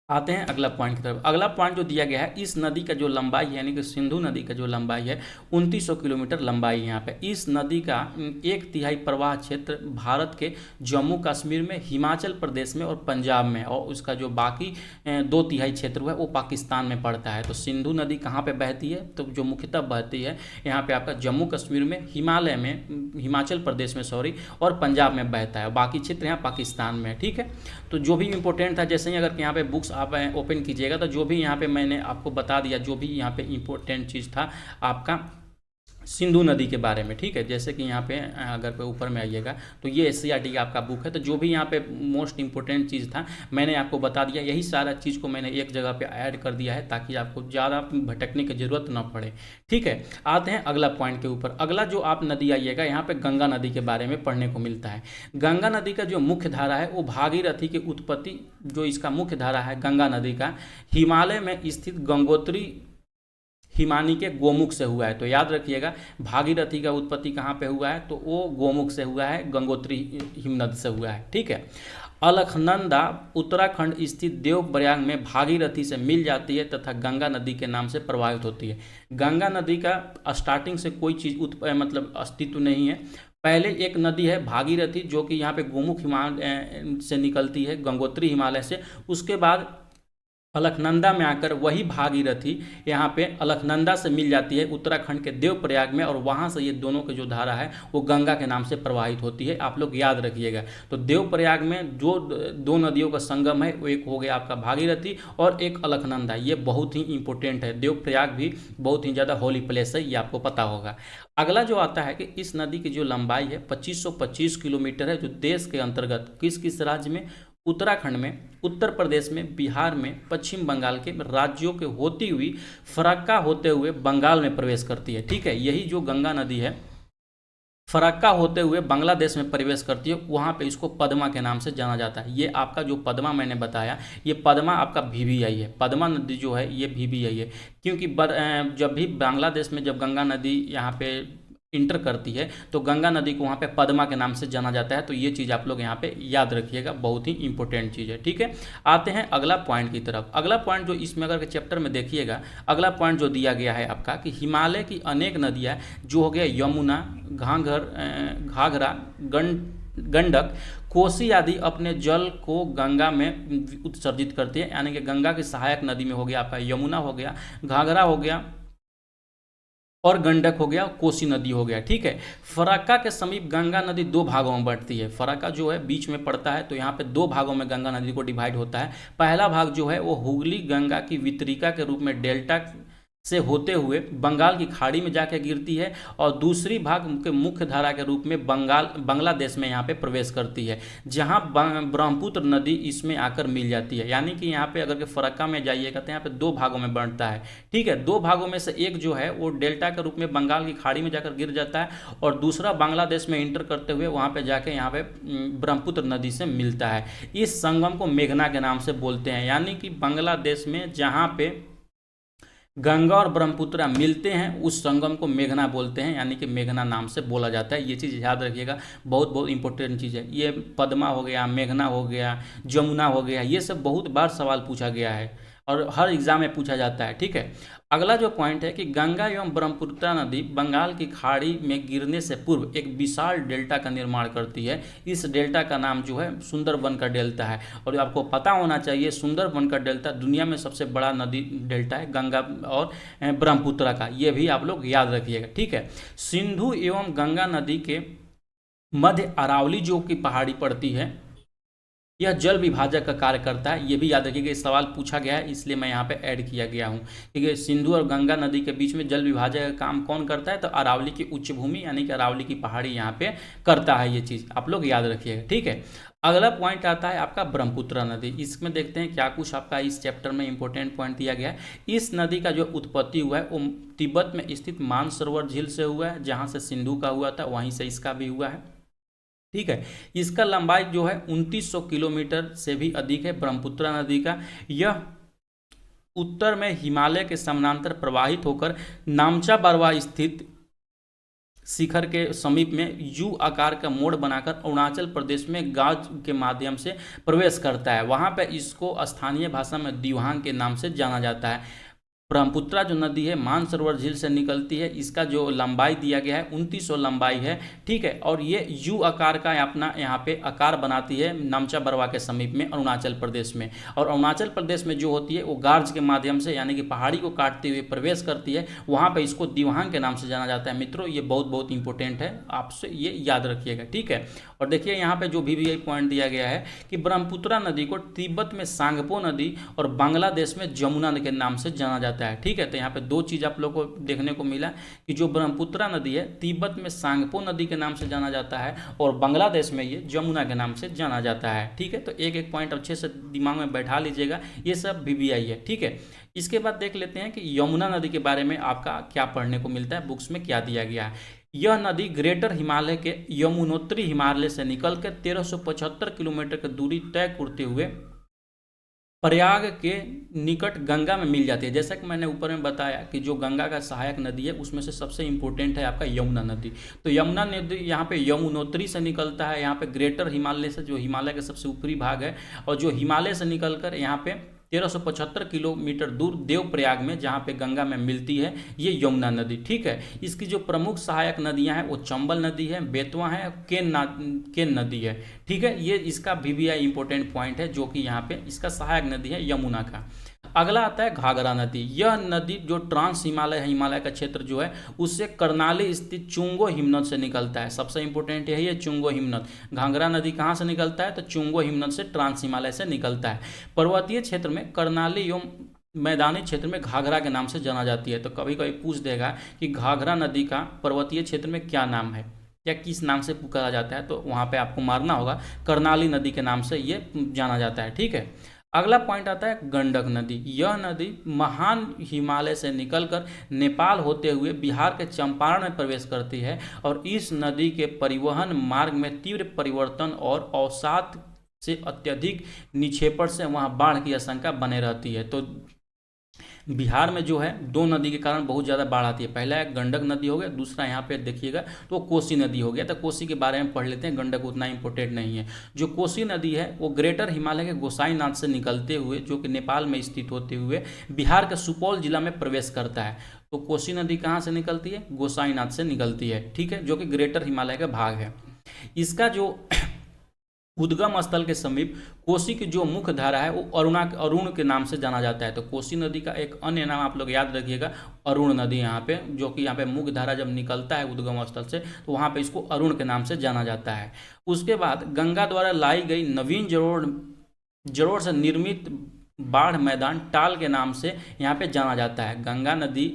आते हैं अगला पॉइंट की तरफ। अगला पॉइंट जो दिया गया है, इस नदी का जो लंबाई है, यानी कि सिंधु नदी का जो लंबाई है 2900 किलोमीटर लंबाई है। यहाँ पे इस नदी का 1/3 प्रवाह क्षेत्र भारत के जम्मू कश्मीर में, हिमाचल प्रदेश में और पंजाब में, और उसका जो बाकी 2/3 क्षेत्र है वो पाकिस्तान में पड़ता है। तो सिंधु नदी कहाँ पे बहती है, तो जो मुख्यतः बहती है यहाँ पे आपका जम्मू कश्मीर में, हिमालय में, हिमाचल प्रदेश में सॉरी, और पंजाब में बहता है। बाकी क्षेत्र यहाँ पाकिस्तान में। ठीक है, तो जो भी इंपॉर्टेंट था, जैसे ही अगर यहाँ पे बुक्स आप ओपन कीजिएगा तो जो भी यहाँ पे मैंने आपको बता दिया, जो भी यहाँ पे इम्पोर्टेंट चीज़ था आपका सिंधु नदी के बारे में। ठीक है, जैसे कि यहाँ पे अगर पे ऊपर में आइएगा तो ये SCERT का आपका बुक है, तो जो भी यहाँ पे मोस्ट इंपॉर्टेंट चीज़ था मैंने आपको बता दिया। यही सारा चीज़ को मैंने एक जगह पे ऐड कर दिया है ताकि आपको ज़्यादा भटकने की ज़रूरत ना पड़े। ठीक है, आते हैं अगला पॉइंट के ऊपर। अगला जो आप नदी आइएगा, यहाँ पे गंगा नदी के बारे में पढ़ने को मिलता है। गंगा नदी का जो मुख्य धारा है वो भागीरथी की उत्पत्ति, जो इसका मुख्य धारा है गंगा नदी का, हिमालय में स्थित गंगोत्री हिमानी के गोमुख से हुआ है। तो याद रखिएगा, भागीरथी का उत्पत्ति कहाँ पे हुआ है, तो वो गोमुख से हुआ है, गंगोत्री हिमनद से हुआ है। ठीक है, अलखनंदा उत्तराखंड स्थित देवप्रयाग में भागीरथी से मिल जाती है तथा गंगा नदी के नाम से प्रवाहित होती है। गंगा नदी का स्टार्टिंग से कोई चीज़ मतलब अस्तित्व नहीं है। पहले एक नदी है भागीरथी, जो कि यहाँ पे गोमुख हिमालय से निकलती है, गंगोत्री हिमालय से। उसके बाद अलखनंदा में आकर वही भागीरथी यहाँ पे अलखनंदा से मिल जाती है उत्तराखंड के देवप्रयाग में, और वहाँ से ये दोनों की जो धारा है वो गंगा के नाम से प्रवाहित होती है। आप लोग याद रखिएगा। तो देवप्रयाग में जो दो नदियों का संगम है वो एक हो गया आपका भागीरथी और एक अलखनंदा। ये बहुत ही इंपॉर्टेंट है, देवप्रयाग भी बहुत ही ज़्यादा होली प्लेस है, ये आपको पता होगा। अगला जो आता है कि इस नदी की जो लंबाई है 2525 किलोमीटर है, जो देश के अंतर्गत किस किस राज्य में, उत्तराखंड में, उत्तर प्रदेश में, बिहार में, पश्चिम बंगाल के राज्यों के होती हुई फरक्का होते हुए बंगाल में प्रवेश करती है। ठीक है, यही जो गंगा नदी है फरक्का होते हुए बांग्लादेश में प्रवेश करती है, वहाँ पे इसको पद्मा के नाम से जाना जाता है। ये आपका जो पद्मा मैंने बताया, ये पद्मा आपका VVI है। पद्मा नदी जो है ये VVI है, क्योंकि जब भी बांग्लादेश में जब गंगा नदी यहाँ पे इंटर करती है तो गंगा नदी को वहाँ पे पद्मा के नाम से जाना जाता है। तो ये चीज़ आप लोग यहाँ पे याद रखिएगा, बहुत ही इंपॉर्टेंट चीज़ है। ठीक है, आते हैं अगला पॉइंट की तरफ। अगला पॉइंट जो इसमें अगर चैप्टर में देखिएगा, अगला पॉइंट जो दिया गया है आपका कि हिमालय की अनेक नदियाँ जो हो गया यमुना, घाघरा, गंडक, कोसी आदि अपने जल को गंगा में उत्सर्जित करती है। यानी कि गंगा की सहायक नदी में हो गया आपका यमुना हो गया, घाघरा हो गया और गंडक हो गया, कोसी नदी हो गया। ठीक है, फरक्का के समीप गंगा नदी दो भागों में बढ़ती है। फरक्का जो है बीच में पड़ता है, तो यहाँ पे दो भागों में गंगा नदी को डिवाइड होता है। पहला भाग जो है वो हुगली गंगा की वितरिका के रूप में डेल्टा से होते हुए बंगाल की खाड़ी में जाकर गिरती है, और दूसरी भाग के मुख्य धारा के रूप में बांग्लादेश में यहाँ पे प्रवेश करती है, जहाँ ब्रह्मपुत्र नदी इसमें आकर मिल जाती है। यानी कि यहाँ पे अगर के फरक्का में जाइएगा तो यहाँ पे दो भागों में बढ़ता है। ठीक है, दो भागों में से एक जो है वो डेल्टा के रूप में बंगाल की खाड़ी में जाकर गिर जाता है, और दूसरा बांग्लादेश में इंटर करते हुए वहाँ पे जाके यहाँ पे ब्रह्मपुत्र नदी से मिलता है। इस संगम को मेघना के नाम से बोलते हैं। यानी कि बांग्लादेश में जहाँ पे गंगा और ब्रह्मपुत्र मिलते हैं उस संगम को मेघना बोलते हैं, यानी कि मेघना नाम से बोला जाता है। ये चीज़ याद रखिएगा, बहुत बहुत इंपॉर्टेंट चीज़ है। ये पद्मा हो गया, मेघना हो गया, जमुना हो गया, ये सब बहुत बार सवाल पूछा गया है। और हर एग्जाम में पूछा जाता है। ठीक है, अगला जो पॉइंट है कि गंगा एवं ब्रह्मपुत्र नदी बंगाल की खाड़ी में गिरने से पूर्व एक विशाल डेल्टा का निर्माण करती है। इस डेल्टा का नाम जो है सुंदरबन का डेल्टा है। और आपको पता होना चाहिए सुंदरबन का डेल्टा दुनिया में सबसे बड़ा नदी डेल्टा है गंगा और ब्रह्मपुत्र का, ये भी आप लोग याद रखिएगा। ठीक है, सिंधु एवं गंगा नदी के मध्य अरावली जो की पहाड़ी पड़ती है, यह जल विभाजक का कार्य करता है। ये भी याद रखिएगा, इस सवाल पूछा गया है इसलिए मैं यहाँ पे ऐड किया गया हूँ। ठीक है, सिंधु और गंगा नदी के बीच में जल विभाजक का काम कौन करता है, तो अरावली की उच्च भूमि यानी कि अरावली की पहाड़ी यहाँ पे करता है। ये चीज़ आप लोग याद रखिएगा। ठीक है, अगला पॉइंट आता है आपका ब्रह्मपुत्र नदी। इसमें देखते हैं क्या कुछ आपका इस चैप्टर में इंपॉर्टेंट पॉइंट दिया गया है। इस नदी का जो उत्पत्ति हुआ है वो तिब्बत में स्थित मानसरोवर झील से हुआ है, जहाँ से सिंधु का हुआ था वहीं से इसका भी हुआ है। ठीक है, इसका लंबाई जो है 2900 किलोमीटर से भी अधिक है ब्रह्मपुत्र नदी का। यह उत्तर में हिमालय के समानांतर प्रवाहित होकर नामचा बरवा स्थित शिखर के समीप में यू आकार का मोड़ बनाकर अरुणाचल प्रदेश में गाज के माध्यम से प्रवेश करता है। वहाँ पे इसको स्थानीय भाषा में दिवांग के नाम से जाना जाता है। ब्रह्मपुत्र जो नदी है मानसरोवर झील से निकलती है। इसका जो लंबाई दिया गया है 2900 लंबाई है। ठीक है, और ये यू आकार का अपना यहाँ पे आकार बनाती है नामचा बरवा के समीप में अरुणाचल प्रदेश में। और अरुणाचल प्रदेश में जो होती है वो गार्ज के माध्यम से यानी कि पहाड़ी को काटते हुए प्रवेश करती है। वहाँ पर इसको दिवांग के नाम से जाना जाता है। मित्रों ये बहुत इंपॉर्टेंट है, आपसे ये याद रखिएगा। ठीक है, और देखिए यहाँ पे जो भी पॉइंट दिया गया है कि ब्रह्मपुत्र नदी को तिब्बत में सांगपो नदी और बांग्लादेश में जमुना के नाम से जाना जाता है। ठीक है, तो यहाँ पे दो चीज़ आप लोग को देखने को मिला कि जो ब्रह्मपुत्र नदी है तिब्बत में सांगपो नदी के नाम से जाना जाता है और बांग्लादेश में ये जमुना के नाम से जाना जाता है। ठीक है, तो एक एक पॉइंट अच्छे से दिमाग में बैठा लीजिएगा, ये सब VVI है। ठीक है, इसके बाद देख लेते हैं कि यमुना नदी के बारे में आपका क्या पढ़ने को मिलता है, बुक्स में क्या दिया गया है। यह नदी ग्रेटर हिमालय के यमुनोत्री हिमालय से निकलकर 1375 किलोमीटर की दूरी तय करते हुए प्रयाग के निकट गंगा में मिल जाती है। जैसा कि मैंने ऊपर में बताया कि जो गंगा का सहायक नदी है उसमें से सबसे इंपॉर्टेंट है आपका यमुना नदी। तो यमुना नदी यहाँ पे यमुनोत्री से निकलता है, यहाँ पे ग्रेटर हिमालय से जो हिमालय का सबसे ऊपरी भाग है, और जो हिमालय से निकलकर यहाँ पे 1375 किलोमीटर दूर देवप्रयाग में जहाँ पे गंगा में मिलती है ये यमुना नदी। ठीक है, इसकी जो प्रमुख सहायक नदियाँ हैं वो चंबल नदी है, बेतवा है, केन नदी है। ठीक है, ये इसका VVI इंपॉर्टेंट पॉइंट है जो कि यहाँ पे इसका सहायक नदी है यमुना का। अगला आता है घाघरा नदी। यह नदी जो ट्रांस हिमालय है, हिमालय का क्षेत्र जो है उससे करनाली स्थित चुंगो हिमनद से निकलता है। सबसे इंपॉर्टेंट यही है चुंगो हिमनद। घाघरा नदी कहाँ से निकलता है, तो चुंगो हिमनद से ट्रांस हिमालय से निकलता है। पर्वतीय क्षेत्र में करनाली एवं मैदानी क्षेत्र में घाघरा के नाम से जाना जाती है। तो कभी कभी पूछ देगा कि घाघरा नदी का पर्वतीय क्षेत्र में क्या नाम है या किस नाम से पुकारा जाता है, तो वहाँ पे आपको मारना होगा करनाली नदी के नाम से ये जाना जाता है। ठीक है, अगला पॉइंट आता है गंडक नदी। यह नदी महान हिमालय से निकलकर नेपाल होते हुए बिहार के चंपारण में प्रवेश करती है और इस नदी के परिवहन मार्ग में तीव्र परिवर्तन और अवसाद से अत्यधिक निक्षेपण से वहाँ बाढ़ की आशंका बने रहती है। तो बिहार में जो है दो नदी के कारण बहुत ज़्यादा बाढ़ आती है। पहला है गंडक नदी हो गया, दूसरा यहाँ पे देखिएगा तो कोसी नदी हो गया। तो कोसी के बारे में पढ़ लेते हैं, गंडक उतना इंपॉर्टेंट नहीं है। जो कोसी नदी है वो ग्रेटर हिमालय के गोसाईनाथ से निकलते हुए जो कि नेपाल में स्थित होते हुए बिहार के सुपौल जिला में प्रवेश करता है। तो कोसी नदी कहाँ से निकलती है, गोसाईनाथ से निकलती है। ठीक है, जो कि ग्रेटर हिमालय का भाग है। इसका जो उद्गम स्थल के समीप कोसी की जो मुख्य धारा है वो अरुण के नाम से जाना जाता है। तो कोसी नदी का एक अन्य नाम आप लोग याद रखिएगा अरुण नदी, यहाँ पे जो कि यहाँ पे मुख्य धारा जब निकलता है उद्गम स्थल से तो वहाँ पे इसको अरुण के नाम से जाना जाता है। उसके बाद गंगा द्वारा लाई गई नवीन जरोड़ से निर्मित बाढ़ मैदान टाल के नाम से यहाँ पे जाना जाता है। गंगा नदी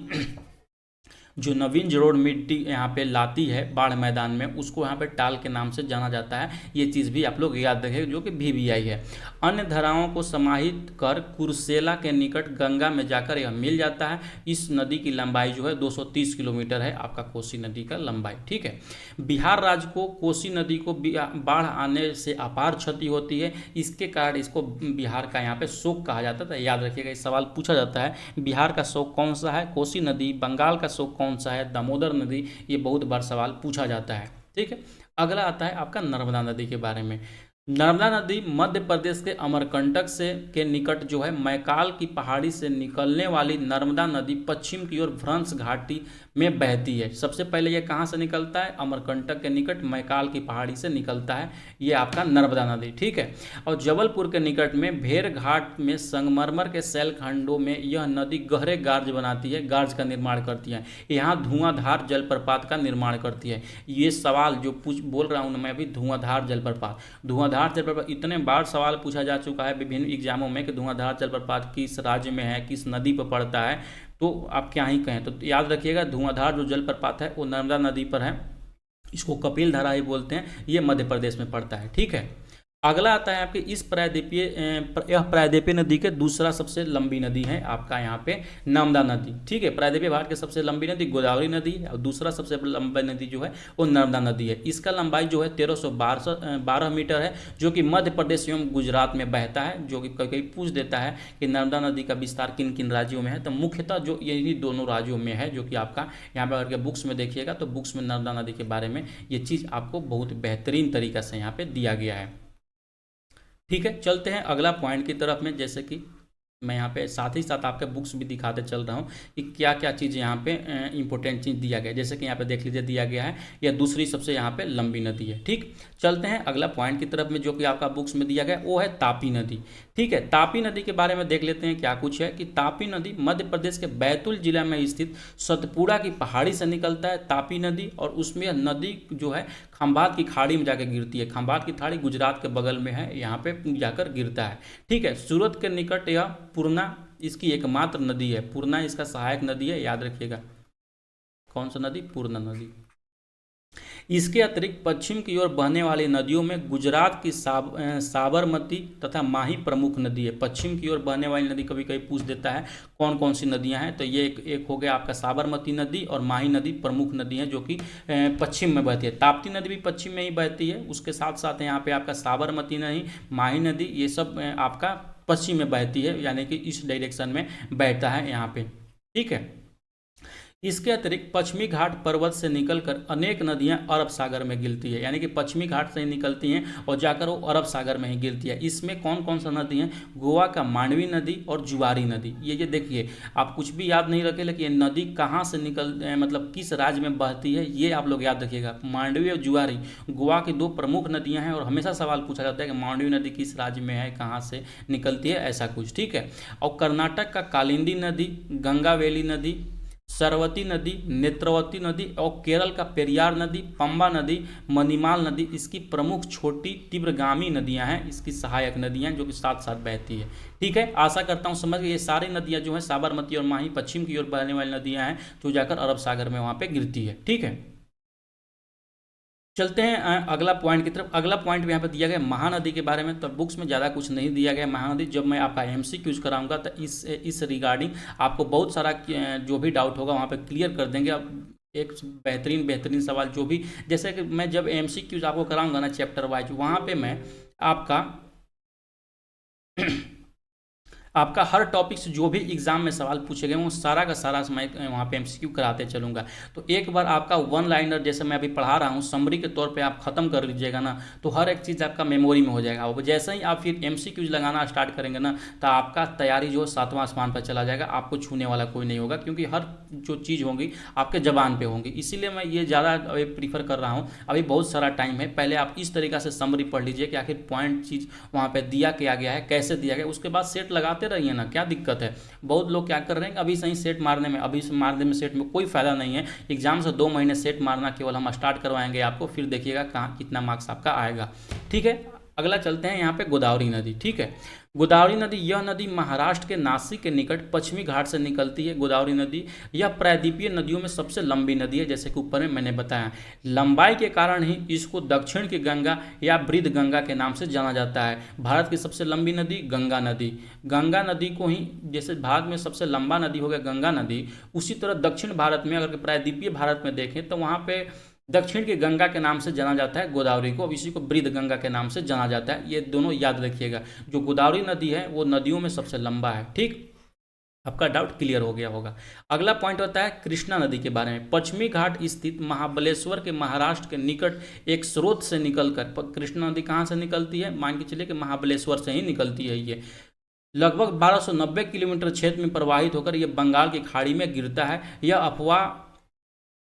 जो नवीन जरोड़ मिट्टी यहाँ पे लाती है बाढ़ मैदान में उसको यहाँ पे टाल के नाम से जाना जाता है। ये चीज़ भी आप लोग याद रखें जो कि VVI है। अन्य धाराओं को समाहित कर कुर्सेला के निकट गंगा में जाकर यह मिल जाता है। इस नदी की लंबाई जो है 230 किलोमीटर है आपका कोसी नदी का लंबाई। ठीक है, बिहार राज्य को कोसी नदी को बाढ़ आने से अपार क्षति होती है। इसके कारण इसको बिहार का यहाँ पे शोक कहा जाता है। याद रखिएगा, इस सवाल पूछा जाता है बिहार का शोक कौन सा है, कोसी नदी। बंगाल का शोक कौन सा है, दामोदर नदी। ये बहुत बार सवाल पूछा जाता है। ठीक है, अगला आता है आपका नर्मदा नदी के बारे में। नर्मदा नदी मध्य प्रदेश के अमरकंटक से के निकट जो है मैकाल की पहाड़ी से निकलने वाली नर्मदा नदी पश्चिम की ओर भ्रंश घाटी में बहती है। सबसे पहले ये कहाँ से निकलता है? अमरकंटक के निकट मैकाल की पहाड़ी से निकलता है ये आपका नर्मदा नदी, ठीक है। और जबलपुर के निकट में भेर घाट में संगमरमर के शैल खंडों में यह नदी गहरे गार्ज बनाती है, गार्ज का निर्माण करती है। यहाँ धुआंधार जलप्रपात का निर्माण करती है। ये सवाल जो बोल रहा हूँ मैं अभी, धुआंधार जलप्रपात, धुआंधार जलप्रपात इतने बार सवाल पूछा जा चुका है विभिन्न एग्जामों में कि धुआंधार जलप्रपात किस राज्य में है, किस नदी पर पड़ता है, तो आप क्या ही कहें। तो याद रखिएगा धुआंधार जो जलप्रपात है वो नर्मदा नदी पर है, इसको कपिल धारा ही बोलते हैं, ये मध्य प्रदेश में पड़ता है, ठीक है। अगला आता है आपके इस प्रायद्वीपीय यह प्रायद्वीपीय नदी के दूसरा सबसे लंबी नदी है आपका यहाँ पे नर्मदा नदी, ठीक है। प्रायद्वीपीय भारत की सबसे लंबी नदी गोदावरी नदी है और दूसरा सबसे लंबी नदी जो है वो नर्मदा नदी है। इसका लंबाई जो है 1312 मीटर है, जो कि मध्य प्रदेश एवं गुजरात में बहता है। जो कि कई पूछ देता है कि नर्मदा नदी का विस्तार किन किन राज्यों में है, तो मुख्यतः जो यही दोनों राज्यों में है, जो कि आपका यहाँ पर अगर के बुक्स में देखिएगा तो बुक्स में नर्मदा नदी के बारे में ये चीज़ आपको बहुत बेहतरीन तरीका से यहाँ पे दिया गया है, ठीक है। चलते हैं अगला पॉइंट की तरफ में, जैसे कि मैं यहाँ पे साथ ही साथ आपके बुक्स भी दिखाते चल रहा हूँ कि क्या क्या चीज़ यहाँ पे इंपॉर्टेंट चीज़ दिया गया है। जैसे कि यहाँ पे देख लीजिए दिया गया है यह दूसरी सबसे यहाँ पे लंबी नदी है, ठीक। चलते हैं अगला पॉइंट की तरफ में, जो कि आपका बुक्स में दिया गया वो है तापी नदी, ठीक है। तापी नदी के बारे में देख लेते हैं क्या कुछ है कि तापी नदी मध्य प्रदेश के बैतूल जिला में स्थित सतपुड़ा की पहाड़ी से निकलता है तापी नदी, और उसमें नदी जो है खंभात की खाड़ी में जाकर गिरती है। खंभात की खाड़ी गुजरात के बगल में है, यहाँ पे जाकर गिरता है, ठीक है। सूरत के निकट यह पूर्णा इसकी एकमात्र नदी है, पूर्णा इसका सहायक नदी है, याद रखिएगा। कौन सा नदी? पूर्णा नदी। इसके अतिरिक्त पश्चिम की ओर बहने वाली नदियों में गुजरात की साबरमती तथा माही प्रमुख नदी है। पश्चिम की ओर बहने वाली नदी कभी कभी पूछ देता है कौन कौन सी नदियां हैं, तो ये एक हो गया आपका साबरमती नदी और माही नदी प्रमुख नदी है, जो कि पश्चिम में बहती है। ताप्ती नदी भी पश्चिम में ही बहती है, उसके साथ साथ यहाँ पे आपका साबरमती नदी, माही नदी, ये सब आपका पश्चिम में बहती है, यानी कि इस डायरेक्शन में बहता है यहाँ पे, ठीक है। इसके अतिरिक्त पश्चिमी घाट पर्वत से निकलकर अनेक नदियां अरब सागर में गिरती है, यानी कि पश्चिमी घाट से ही निकलती हैं और जाकर वो अरब सागर में ही गिरती है। इसमें कौन कौन सा नदी है? गोवा का मांडवी नदी और जुआरी नदी। ये देखिए, आप कुछ भी याद नहीं रखे, लेकिन ये नदी कहाँ से मतलब किस राज्य में बहती है ये आप लोग याद रखिएगा। मांडवी और जुआरी गोवा की दो प्रमुख नदियाँ हैं, और हमेशा सवाल पूछा जाता है कि मांडवी नदी किस राज्य में है, कहाँ से निकलती है, ऐसा कुछ, ठीक है। और कर्नाटक का कालिंदी नदी, गंगावेली नदी, सरवती नदी, नेत्रवती नदी और केरल का पेरियार नदी, पंबा नदी, मणिमाल नदी इसकी प्रमुख छोटी तीव्रगामी नदियां हैं, इसकी सहायक नदियां जो कि साथ साथ बहती है, ठीक है। आशा करता हूं समझ गए। ये सारी नदियां जो हैं साबरमती और माही पश्चिम की ओर बहने वाली नदियां हैं, जो जाकर अरब सागर में वहां पे गिरती है, ठीक है। चलते हैं अगला पॉइंट की तरफ। अगला पॉइंट भी यहाँ पे दिया गया महानदी के बारे में, तो बुक्स में ज़्यादा कुछ नहीं दिया गया। महानदी जब मैं आपका एमसीक्यूज कराऊंगा तो इस रिगार्डिंग आपको बहुत सारा जो भी डाउट होगा वहाँ पे क्लियर कर देंगे। अब एक बेहतरीन सवाल जो भी, जैसे कि मैं जब एमसीक्यूज आपको कराऊंगा ना चैप्टर वाइज, वहाँ पर मैं आपका हर टॉपिक से जो भी एग्जाम में सवाल पूछे गए वो सारा का सारा मैं वहाँ पे एमसीक्यू कराते चलूँगा। तो एक बार आपका वन लाइनर जैसे मैं अभी पढ़ा रहा हूँ समरी के तौर पे आप ख़त्म कर लीजिएगा ना, तो हर एक चीज़ आपका मेमोरी में हो जाएगा। और जैसे ही आप फिर एमसीक्यूज लगाना स्टार्ट करेंगे ना, तो आपका तैयारी जो सातवां आसमान पर चला जाएगा, आपको छूने वाला कोई नहीं होगा, क्योंकि हर जो चीज़ होंगी आपके जबान पर होंगी। इसीलिए मैं ये ज़्यादा अभी प्रीफर कर रहा हूँ। अभी बहुत सारा टाइम है, पहले आप इस तरीका से समरी पढ़ लीजिए कि आखिर पॉइंट चीज़ वहाँ पर दिया क्या गया है, कैसे दिया गया, उसके बाद सेट लगाते रहिए ना, क्या दिक्कत है। बहुत लोग क्या कर रहे हैं, अभी सही सेट मारने में, अभी मारने में सेट में कोई फायदा नहीं है। एग्जाम से 2 महीने सेट मारना केवल हम स्टार्ट करवाएंगे आपको, फिर देखिएगा कहाँ कितना मार्क्स आपका आएगा, ठीक है। अगला चलते हैं यहाँ पे गोदावरी नदी, ठीक है। गोदावरी नदी, यह नदी महाराष्ट्र के नासिक के निकट पश्चिमी घाट से निकलती है। गोदावरी नदी यह प्रायद्वीपीय नदियों में सबसे लंबी नदी है, जैसे कि ऊपर में मैंने बताया। लंबाई के कारण ही इसको दक्षिण की गंगा या वृद्ध गंगा के नाम से जाना जाता है। भारत की सबसे लंबी नदी गंगा नदी, गंगा नदी को ही, जैसे भारत में सबसे लंबा नदी हो गया गंगा नदी, उसी तरह दक्षिण भारत में अगर प्रायद्वीपीय भारत में देखें तो वहाँ पे दक्षिण की गंगा के नाम से जाना जाता है गोदावरी को, अब इसी को वृद्ध गंगा के नाम से जाना जाता है। ये दोनों याद रखिएगा। जो गोदावरी नदी है वो नदियों में सबसे लंबा है, ठीक। आपका डाउट क्लियर हो गया होगा। अगला पॉइंट होता है कृष्णा नदी के बारे में। पश्चिमी घाट स्थित महाबलेश्वर के महाराष्ट्र के निकट एक स्रोत से निकलकर, कृष्णा नदी कहाँ से निकलती है, मान के चलिए कि महाबलेश्वर से ही निकलती है। ये लगभग 1290 किलोमीटर क्षेत्र में प्रवाहित होकर यह बंगाल की खाड़ी में गिरता है। यह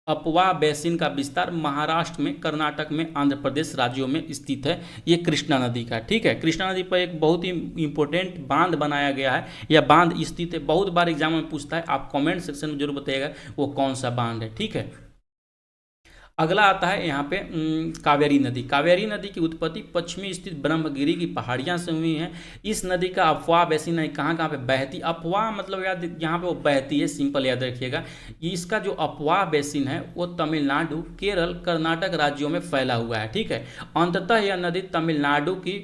अपवा बेसिन का विस्तार महाराष्ट्र में, कर्नाटक में, आंध्र प्रदेश राज्यों में स्थित है। ये कृष्णा नदी का, ठीक है। कृष्णा नदी पर एक बहुत ही इंपॉर्टेंट बांध बनाया गया है। यह बांध स्थित है, बहुत बार एग्जाम में पूछता है, आप कमेंट सेक्शन में जरूर बताइएगा वो कौन सा बांध है, ठीक है। अगला आता है यहाँ पे कावेरी नदी। कावेरी नदी की उत्पत्ति पश्चिमी स्थित ब्रह्मगिरी की पहाड़ियाँ से हुई हैं। इस नदी का अफवाह बेसिन है, कहाँ कहाँ पे बहती, अफवाह मतलब याद यहाँ पे वो बहती है, सिंपल याद रखिएगा। इसका जो अफवाह बेसिन है वो तमिलनाडु, केरल, कर्नाटक राज्यों में फैला हुआ है, ठीक है। अंततः यह नदी तमिलनाडु की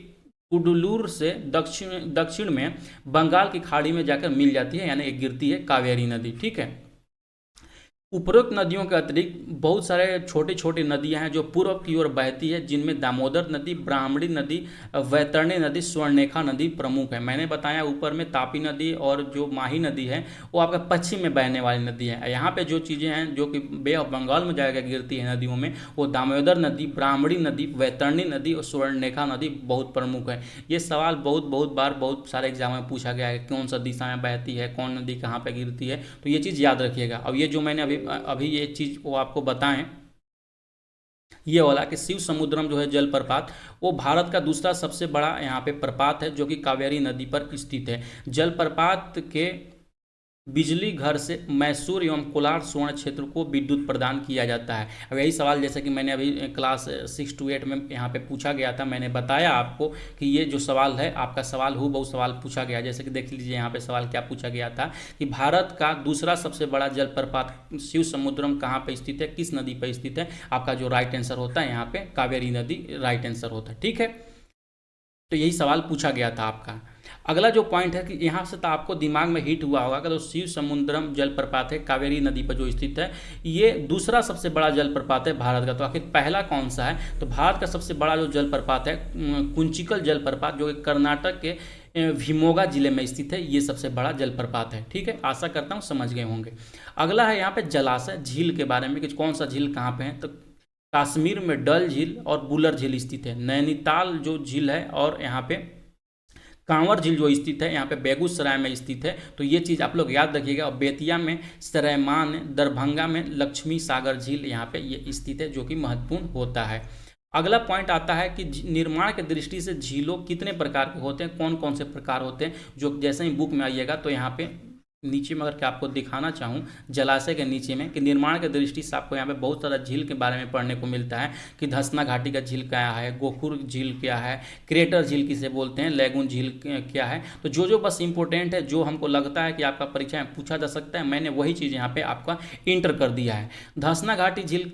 कुडलूर से दक्षिण में बंगाल की खाड़ी में जाकर मिल जाती है, यानी गिरती है कावेरी नदी, ठीक है। उपरोक्त नदियों के अतिरिक्त बहुत सारे छोटी छोटी नदियां हैं जो पूर्व की ओर बहती है, जिनमें दामोदर नदी, ब्राह्मणी नदी, वैतरणी नदी, स्वर्णरेखा नदी प्रमुख है। मैंने बताया ऊपर में तापी नदी और जो माही नदी है वो आपका पश्चिम में बहने वाली नदी है। यहाँ पे जो चीज़ें हैं जो कि बे ऑफ बंगाल में जाकर गिरती है नदियों में, वो दामोदर नदी, ब्राह्मणी नदी, वैतरणी नदी और स्वर्णरेखा नदी बहुत प्रमुख है। ये सवाल बहुत बार बहुत सारे एग्जाम में पूछा गया है, कौन सा दिशा में बहती है, कौन नदी कहाँ पर गिरती है, तो ये चीज़ याद रखिएगा। अब ये जो मैंने अभी ये चीज़ वो आपको बताएं, ये वाला कि शिव समुद्रम जो है जलप्रपात, वो भारत का दूसरा सबसे बड़ा यहाँ पे प्रपात है जो कि कावेरी नदी पर स्थित है। जलप्रपात के बिजली घर से मैसूर एवं कोलार स्वर्ण क्षेत्र को विद्युत प्रदान किया जाता है। अब यही सवाल जैसे कि मैंने अभी क्लास 6 to 8 में यहाँ पे पूछा गया था, मैंने बताया आपको कि ये जो सवाल है आपका सवाल बहुत सवाल पूछा गया। जैसे कि देख लीजिए यहाँ पे सवाल क्या पूछा गया था कि भारत का दूसरा सबसे बड़ा जलप्रपात शिव समुद्रम कहाँ पर स्थित है, किस नदी पर स्थित है। आपका जो राइट आंसर होता है यहाँ पे कावेरी नदी राइट आंसर होता है, ठीक है। तो यही सवाल पूछा गया था आपका। अगला जो पॉइंट है कि यहाँ से तो आपको दिमाग में हिट हुआ होगा कि तो शिव समुद्रम जलप्रपात है कावेरी नदी पर जो स्थित है, ये दूसरा सबसे बड़ा जलप्रपात है भारत का। तो आखिर पहला कौन सा है, तो भारत का सबसे बड़ा जो जलप्रपात है कुंचिकल जलप्रपात, जो कि कर्नाटक के भीमोगा जिले में स्थित है, ये सबसे बड़ा जलप्रपात है, ठीक है। आशा करता हूँ समझ गए होंगे। अगला है यहाँ पे जलाशय झील के बारे में कि कौन सा झील कहाँ पे है, तो कश्मीर में डल झील और बुलर झील स्थित है। नैनीताल जो झील है और यहाँ पे कांवर झील जो स्थित है यहाँ पे बेगूसराय में स्थित है। तो ये चीज़ आप लोग याद रखिएगा। और बेतिया में सरैमान, दरभंगा में लक्ष्मी सागर झील यहाँ पे ये स्थित है, जो कि महत्वपूर्ण होता है। अगला पॉइंट आता है कि निर्माण की दृष्टि से झीलों कितने प्रकार के होते हैं, कौन कौन से प्रकार होते हैं, जो जैसे ही बुक में आइएगा तो यहाँ पे नीचे में अगर आपको दिखाना चाहूँ जलाशय के नीचे में कि निर्माण के दृष्टि से आपको यहाँ पे बहुत सारा झील के बारे में पढ़ने को मिलता है कि धसना घाटी का झील क्या है, गोखुर झील क्या है, क्रेटर झील किसे बोलते हैं, लैगून झील क्या है। तो जो बस इंपॉर्टेंट है, जो हमको लगता है कि आपका परीक्षा में पूछा जा सकता है, मैंने वही चीज़ यहाँ पे आपका इंटर कर दिया है। धसना घाटी झील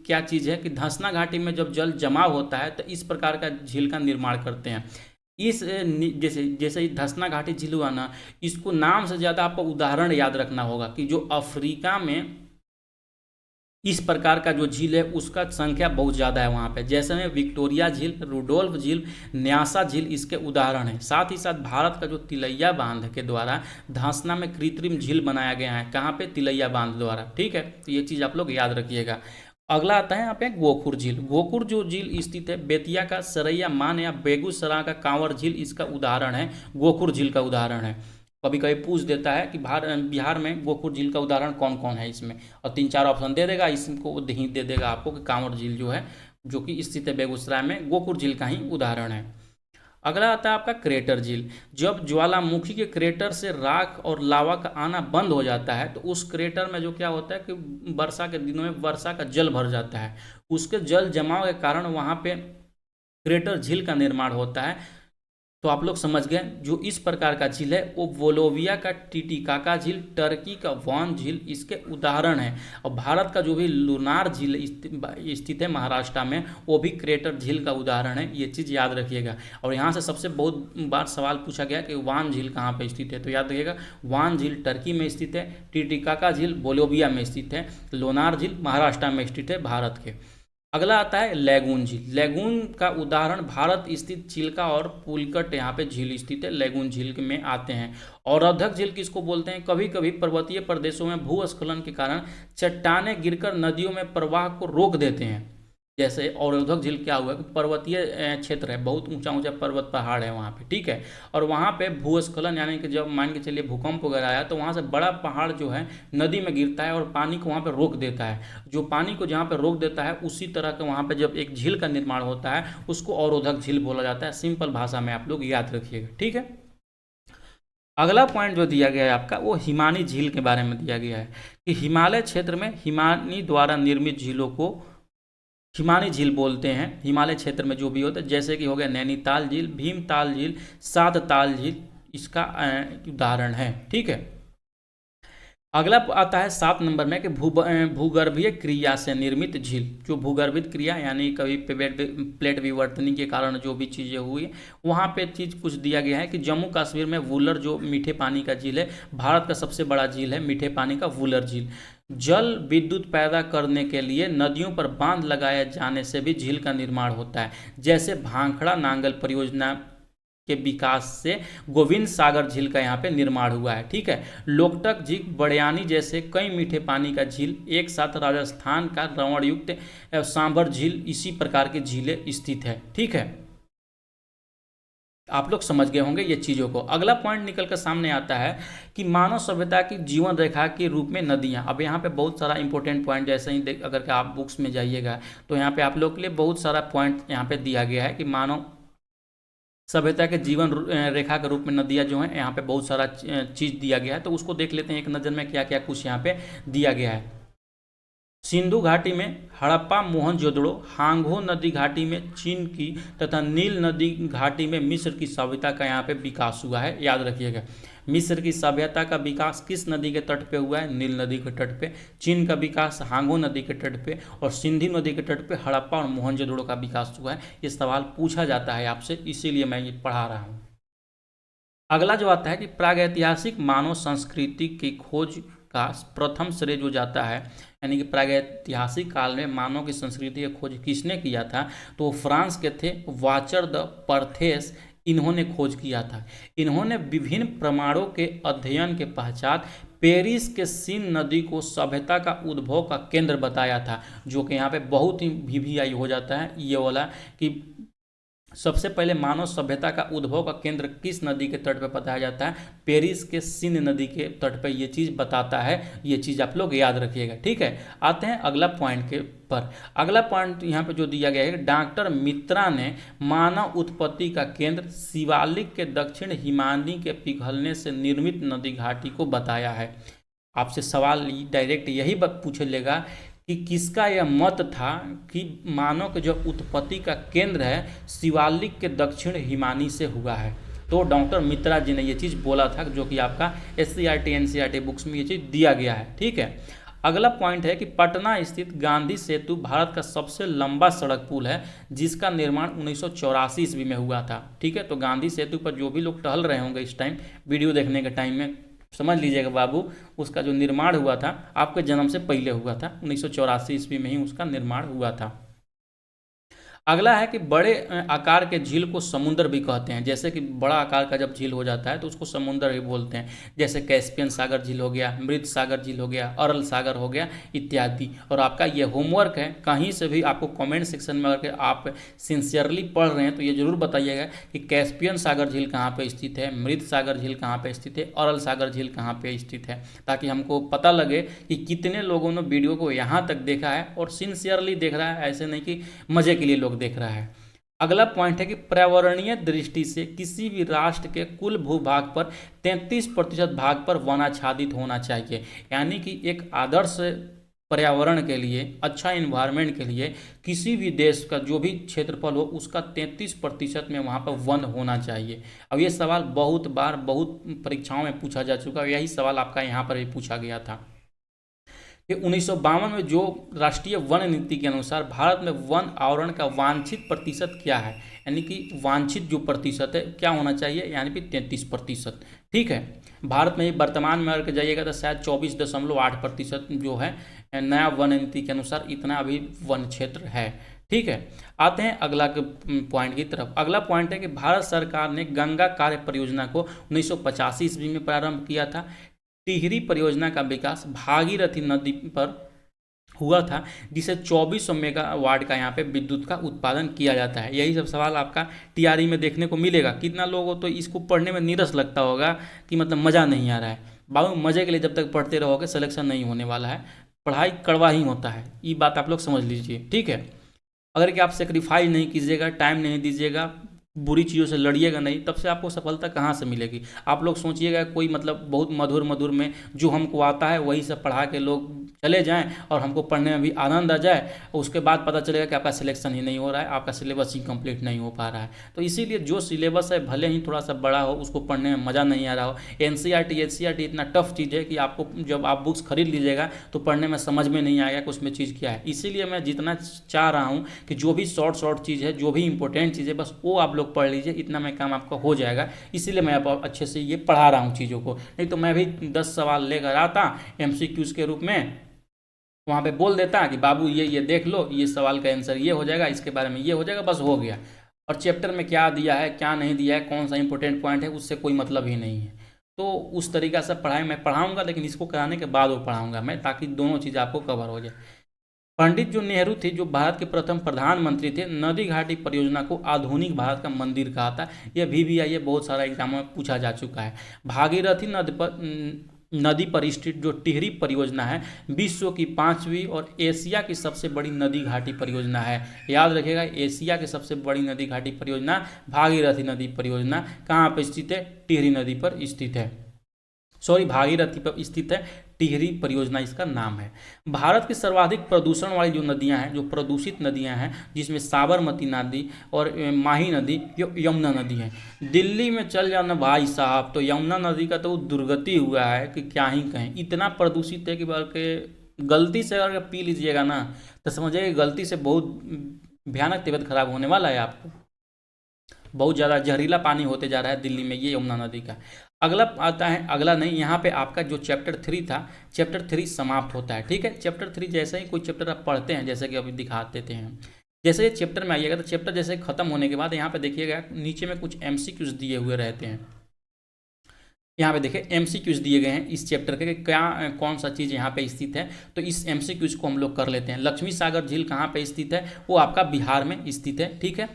क्या चीज़ है कि धसना घाटी में जब जल जमाव होता है तो इस प्रकार का झील का निर्माण करते हैं। इस जैसे धसना घाटी झील हुआ ना, इसको नाम से ज़्यादा आपको उदाहरण याद रखना होगा कि जो अफ्रीका में इस प्रकार का जो झील है उसका संख्या बहुत ज़्यादा है वहाँ पे। जैसे में विक्टोरिया झील, रुडोल्फ झील, न्यासा झील इसके उदाहरण है। साथ ही साथ भारत का जो तिलैया बांध के द्वारा धसना में कृत्रिम झील बनाया गया है, कहाँ पे, तिलैया बांध द्वारा, ठीक है। तो ये चीज़ आप लोग याद रखिएगा। अगला आता है यहाँ पे गोखुर झील। गोखुर जो झील स्थित है बेतिया का सरैया मान या बेगूसराय का कांवर झील इसका उदाहरण है, गोखुर झील का उदाहरण है। कभी कभी पूछ देता है कि बिहार में गोखुर झील का उदाहरण कौन कौन है इसमें, और 3-4 ऑप्शन दे देगा, इसको हिंट दे देगा आपको कि कांवर झील जो है जो कि स्थित है बेगूसराय में, गोखुर झील का ही उदाहरण है। अगला आता है आपका क्रेटर झील। जब ज्वालामुखी के क्रेटर से राख और लावा का आना बंद हो जाता है तो उस क्रेटर में जो क्या होता है कि वर्षा के दिनों में वर्षा का जल भर जाता है, उसके जल जमाव के कारण वहाँ पे क्रेटर झील का निर्माण होता है। तो आप लोग समझ गए, जो इस प्रकार का झील है वो बोलोविया का टिटिकाका झील, टर्की का वान झील इसके उदाहरण है। और भारत का जो भी लुनार झील स्थित है महाराष्ट्र में, वो भी क्रेटर झील का उदाहरण है, ये चीज़ याद रखिएगा। और यहाँ से सबसे बहुत बार सवाल पूछा गया कि वान झील कहाँ पर स्थित है, तो याद रखिएगा वान झील टर्की में स्थित है, टिटिकाका झील बोलोविया में स्थित है, लोनार झील महाराष्ट्र में स्थित है भारत के। अगला आता है लैगून झील। लैगून का उदाहरण भारत स्थित चिल्का और पुलकट यहाँ पे झील स्थित है, लैगून झील में आते हैं। अवरोधक झील किसको बोलते हैं? कभी कभी पर्वतीय प्रदेशों में भूस्खलन के कारण चट्टानें गिरकर नदियों में प्रवाह को रोक देते हैं। जैसे अवरोधक झील क्या हुआ कि पर्वतीय क्षेत्र है, बहुत ऊंचा ऊंचा पर्वत पहाड़ है वहाँ पे, ठीक है, और वहाँ पे भूस्खलन यानी कि जब मान के चलिए भूकंप वगैरह आया तो वहाँ से बड़ा पहाड़ जो है नदी में गिरता है और पानी को वहाँ पे रोक देता है। जो पानी को जहाँ पे रोक देता है उसी तरह के वहाँ पे जब एक झील का निर्माण होता है उसको अवरोधक झील बोला जाता है। सिंपल भाषा में आप लोग याद रखिएगा, ठीक है। अगला पॉइंट जो दिया गया है आपका वो हिमानी झील के बारे में दिया गया है कि हिमालय क्षेत्र में हिमानी द्वारा निर्मित झीलों को हिमानी झील बोलते हैं। हिमालय क्षेत्र में जो भी होता है, जैसे कि हो गया नैनीताल झील, भीमताल झील, सातताल झील, इसका उदाहरण है, ठीक है। अगला आता है 7 नंबर में कि भूगर्भीय क्रिया से निर्मित झील। जो भूगर्भित क्रिया यानी कभी प्लेट विवर्तनी के कारण जो भी चीज़ें हुई वहाँ पे चीज़ कुछ दिया गया है कि जम्मू कश्मीर में वुलर जो मीठे पानी का झील है, भारत का सबसे बड़ा झील है मीठे पानी का वुलर झील। जल विद्युत पैदा करने के लिए नदियों पर बांध लगाए जाने से भी झील का निर्माण होता है। जैसे भांखड़ा नांगल परियोजना के विकास से गोविंद सागर झील का यहाँ पे निर्माण हुआ है, ठीक है। लोकटक झील, बड़यानी जैसे कई मीठे पानी का झील एक साथ राजस्थान का रवणयुक्त सांभर झील, इसी प्रकार की झीलें स्थित है, ठीक है। आप लोग समझ गए होंगे ये चीज़ों को। अगला पॉइंट निकल कर सामने आता है कि मानव सभ्यता की जीवन रेखा के रूप में नदियाँ। अब यहाँ पे बहुत सारा इंपॉर्टेंट पॉइंट जैसे ही अगर आप बुक्स में जाइएगा तो यहाँ पे आप लोग के लिए बहुत सारा पॉइंट यहाँ पे दिया गया है कि मानव सभ्यता के जीवन रेखा के रूप में नदियाँ जो हैं यहाँ पे बहुत सारा चीज़ दिया गया है, तो उसको देख लेते हैं एक नज़र में क्या क्या कुछ यहाँ पे दिया गया है। सिंधु घाटी में हड़प्पा मोहनजोदड़ो, हांगहो नदी घाटी में चीन की तथा नील नदी घाटी में मिस्र की सभ्यता का यहाँ पे विकास हुआ है, याद रखिएगा। मिस्र की सभ्यता का विकास किस नदी के तट पे हुआ है? नील नदी के तट पे। चीन का विकास हांगो नदी के तट पे और सिंधु नदी के तट पे हड़प्पा और मोहनजोदड़ो का विकास हुआ है। ये सवाल पूछा जाता है आपसे, इसीलिए मैं ये पढ़ा रहा हूँ। अगला जो आता है कि प्रागैतिहासिक मानव संस्कृति की खोज का प्रथम श्रेय जो जाता है, यानी कि प्रागैतिहासिक काल में मानव की संस्कृति की खोज किसने किया था? तो फ्रांस के थे वाचर द परथेस, इन्होंने खोज किया था। इन्होंने विभिन्न प्रमाणों के अध्ययन के पश्चात पेरिस के सीन नदी को सभ्यता का उद्भव का केंद्र बताया था, जो कि यहाँ पे बहुत ही वीवीआई हो जाता है ये वाला कि सबसे पहले मानव सभ्यता का उद्भव का केंद्र किस नदी के तट पर बताया जाता है? पेरिस के सीन नदी के तट पर ये चीज़ बताता है। ये चीज़ आप लोग याद रखिएगा, ठीक है। आते हैं अगला पॉइंट के पर। अगला पॉइंट यहाँ पे जो दिया गया है, डॉक्टर मित्रा ने मानव उत्पत्ति का केंद्र शिवालिक के दक्षिण हिमानी के पिघलने से निर्मित नदी घाटी को बताया है। आपसे सवाल डायरेक्ट यही पूछ लेगा कि किसका यह मत था कि मानव के जो उत्पत्ति का केंद्र है शिवालिक के दक्षिण हिमानी से हुआ है। तो डॉक्टर मित्रा जी ने ये चीज़ बोला था, जो कि आपका SCERT NCERT बुक्स में ये चीज़ दिया गया है, ठीक है। अगला पॉइंट है कि पटना स्थित गांधी सेतु भारत का सबसे लंबा सड़क पुल है, जिसका निर्माण 1984 ईस्वी में हुआ था, ठीक है। तो गांधी सेतु पर जो भी लोग टहल रहे होंगे इस टाइम वीडियो देखने के टाइम में, समझ लीजिएगा बाबू, उसका जो निर्माण हुआ था आपके जन्म से पहले हुआ था, 1984 ईस्वी में ही उसका निर्माण हुआ था। अगला है कि बड़े आकार के झील को समुद्र भी कहते हैं। जैसे कि बड़ा आकार का जब झील हो जाता है तो उसको समुद्र भी बोलते हैं। जैसे कैस्पियन सागर झील हो गया, मृत सागर झील हो गया, अरल सागर हो गया इत्यादि। और आपका ये होमवर्क है, कहीं से भी आपको कमेंट सेक्शन में अगर आप सिंसियरली पढ़ रहे हैं तो ये जरूर बताइएगा कि कैस्पियन सागर झील कहाँ पर स्थित है, मृत सागर झील कहाँ पर स्थित है, अरल सागर झील कहाँ पर स्थित है, ताकि हमको पता लगे कि कितने लोगों ने वीडियो को यहाँ तक देखा है और सिंसियरली देख रहा है, ऐसे नहीं कि मजे के लिए लोग देख रहा है। अगला पॉइंट है कि पर्यावरणीय दृष्टि से किसी भी राष्ट्र के कुल भूभाग पर 33% भाग पर वनाच्छादित होना चाहिए। यानी कि एक आदर्श पर्यावरण के लिए, अच्छा इन्वायरमेंट के लिए किसी भी देश का जो भी क्षेत्रफल हो उसका 33% में वहाँ पर वन होना चाहिए। अब ये सवाल बहुत बार बहुत परीक्षाओं में पूछा जा चुका है, यही सवाल आपका यहाँ पर भी पूछा गया था कि 1952 में जो राष्ट्रीय वन नीति के अनुसार भारत में वन आवरण का वांछित प्रतिशत क्या है, यानी कि वांछित जो प्रतिशत है क्या होना चाहिए, यानी कि 33%, ठीक है। भारत में वर्तमान में अगर जाइएगा तो शायद 24.8% जो है नया वन नीति के अनुसार इतना अभी वन क्षेत्र है। ठीक है, आते हैं अगला के पॉइंट की तरफ। अगला पॉइंट है कि भारत सरकार ने गंगा कार्य परियोजना को 1985 ईस्वी में प्रारंभ किया था। टिहरी परियोजना का विकास भागीरथी नदी पर हुआ था, जिसे 2400 मेगावाट का यहाँ पे विद्युत का उत्पादन किया जाता है। यही सब सवाल आपका टीआरई में देखने को मिलेगा। कितना लोगों तो इसको पढ़ने में नीरस लगता होगा कि मतलब मज़ा नहीं आ रहा है। बाबू मज़े के लिए जब तक पढ़ते रहोगे सिलेक्शन नहीं होने वाला है, पढ़ाई कड़वा ही होता है, ये बात आप लोग समझ लीजिए। ठीक है, अगर कि आप सेक्रीफाइस नहीं कीजिएगा, टाइम नहीं दीजिएगा, बुरी चीज़ों से लड़िएगा नहीं, तब से आपको सफलता कहाँ से मिलेगी। आप लोग सोचिएगा कोई मतलब बहुत मधुर मधुर में जो हमको आता है वही सब पढ़ा के लोग चले जाएं और हमको पढ़ने में भी आनंद आ जाए, उसके बाद पता चलेगा कि आपका सिलेक्शन ही नहीं हो रहा है, आपका सिलेबस ही कंप्लीट नहीं हो पा रहा है। तो इसीलिए जो सिलेबस है भले ही थोड़ा सा बड़ा हो, उसको पढ़ने में मज़ा नहीं आ रहा हो। एनसीईआरटी एचसीईआरटी इतना टफ चीज़ है कि आपको जब आप बुक्स खरीद लीजिएगा तो पढ़ने में समझ में नहीं आएगा कि उसमें चीज़ क्या है। इसीलिए मैं जितना चाह रहा हूँ कि जो भी शॉर्ट चीज़ है, जो भी इंपॉर्टेंट चीज़ है, बस वो आप लोग पढ़ लीजिए, इतना में काम आपका हो जाएगा। इसीलिए मैं आप अच्छे से ये पढ़ा रहा हूँ चीज़ों को। नहीं तो मैं भी 10 सवाल लेकर आता MCQs के रूप में, वहाँ पे बोल देता कि बाबू ये देख लो, ये सवाल का आंसर ये हो जाएगा, इसके बारे में ये हो जाएगा, बस हो गया। और चैप्टर में क्या दिया है क्या नहीं दिया है, कौन सा इंपॉर्टेंट पॉइंट है, उससे कोई मतलब ही नहीं है। तो उस तरीक़ा से पढ़ाई मैं पढ़ाऊँगा, लेकिन इसको कराने के बाद वो पढ़ाऊँगा मैं, ताकि दोनों चीज़ आपको कवर हो जाए। पंडित जो नेहरू थे, जो भारत के प्रथम प्रधानमंत्री थे, नदी घाटी परियोजना को आधुनिक भारत का मंदिर कहा था। यह VVIA बहुत सारा एग्जाम में पूछा जा चुका है। भागीरथी नदी पर स्थित जो टिहरी परियोजना है, विश्व की 5वीं और एशिया की सबसे बड़ी नदी घाटी परियोजना है। याद रखिएगा, एशिया की सबसे बड़ी नदी घाटी परियोजना भागीरथी नदी परियोजना कहाँ पर स्थित है? टिहरी नदी पर स्थित है। सॉरी, भागीरथी पर स्थित है, टिहरी परियोजना इसका नाम है। भारत की सर्वाधिक प्रदूषण वाली जो नदियां हैं, जो प्रदूषित नदियां हैं, जिसमें साबरमती नदी और माही नदी, यमुना नदी है। दिल्ली में चल जाना भाई साहब, तो यमुना नदी का तो दुर्गति हुआ है कि क्या ही कहें। इतना प्रदूषित है कि बल्कि गलती से अगर पी लीजिएगा ना तो समझिए गलती से बहुत भयानक तबीयत खराब होने वाला है आपको। बहुत ज़्यादा जहरीला पानी होते जा रहा है दिल्ली में ये यमुना नदी का। अगला आता है, अगला नहीं, यहाँ पे आपका जो चैप्टर 3 था, चैप्टर 3 समाप्त होता है। ठीक है, चैप्टर 3 जैसे ही कोई चैप्टर आप पढ़ते हैं, जैसे कि अभी दिखा देते हैं, जैसे ये चैप्टर में आइएगा तो चैप्टर जैसे खत्म होने के बाद यहाँ पे देखिएगा नीचे में कुछ MCQs दिए हुए रहते हैं। यहाँ पे देखिए MCQs दिए गए हैं इस चैप्टर के, क्या कौन सा चीज़ यहाँ पे स्थित है। तो इस MCQs को हम लोग कर लेते हैं। लक्ष्मी सागर झील कहाँ पे स्थित है? वो आपका बिहार में स्थित है। ठीक है,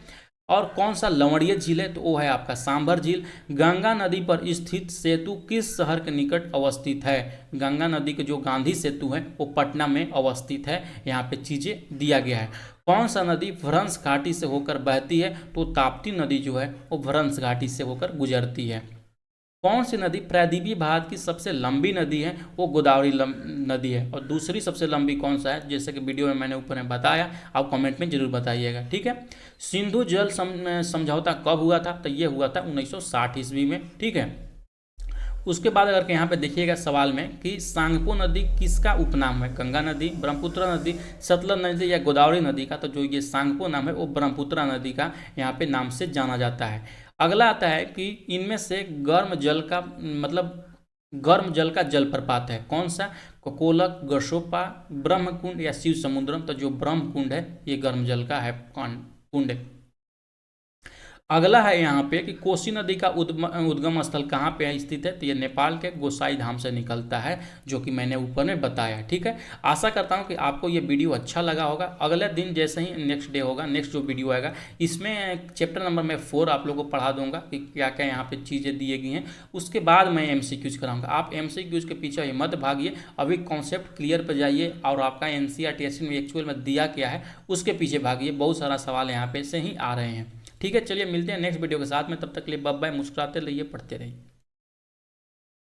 और कौन सा लवणीय झील है? तो वो है आपका सांभर झील। गंगा नदी पर स्थित सेतु किस शहर के निकट अवस्थित है? गंगा नदी के जो गांधी सेतु है वो पटना में अवस्थित है। यहाँ पे चीज़ें दिया गया है। कौन सा नदी भ्रंश घाटी से होकर बहती है? तो ताप्ती नदी जो है वो भ्रंश घाटी से होकर गुजरती है। कौन सी नदी प्रायद्वीपीय भारत की सबसे लंबी नदी है? वो गोदावरी नदी है। और दूसरी सबसे लंबी कौन सा है? जैसे कि वीडियो में मैंने ऊपर में बताया, आप कमेंट में जरूर बताइएगा। ठीक है, सिंधु जल समझौता कब हुआ था? तो ये हुआ था 1960 ईस्वी में। ठीक है, उसके बाद अगर यहाँ पे देखिएगा सवाल में कि सांगपो नदी किसका उपनाम है? गंगा नदी, ब्रह्मपुत्र नदी, सतलज नदी या गोदावरी नदी का? तो जो ये सांगपो नाम है वो ब्रह्मपुत्र नदी का यहाँ पे नाम से जाना जाता है। अगला आता है कि इनमें से गर्म जल का जलप्रपात है कौन सा? कोकोलक, गशोपा, ब्रह्मकुंड या शिव समुद्रम? तो जो ब्रह्मकुंड है ये गर्म जल का है कुंड है। अगला है यहाँ पे कि कोसी नदी का उद्गम स्थल कहाँ पे स्थित है? तो ये नेपाल के गोसाई धाम से निकलता है, जो कि मैंने ऊपर में बताया। ठीक है, आशा करता हूँ कि आपको ये वीडियो अच्छा लगा होगा। अगले दिन जैसे ही नेक्स्ट डे होगा, नेक्स्ट जो वीडियो आएगा, इसमें चैप्टर नंबर मैं 4 आप लोगों को पढ़ा दूंगा कि क्या क्या यहाँ पे चीज़ें दी गई हैं। उसके बाद मैं MCQs कराऊंगा। आप MCQs के पीछे मत भागिए, अभी कॉन्सेप्ट क्लियर पर जाइए और आपका NCERT में एक्चुअल में दिया क्या है उसके पीछे भागिए। बहुत सारा सवाल यहाँ पे से ही आ रहे हैं। ठीक है, चलिए मिलते हैं नेक्स्ट वीडियो के साथ में। तब तक के लिए बाय बाय। मुस्कुराते रहिए, पढ़ते रहिए।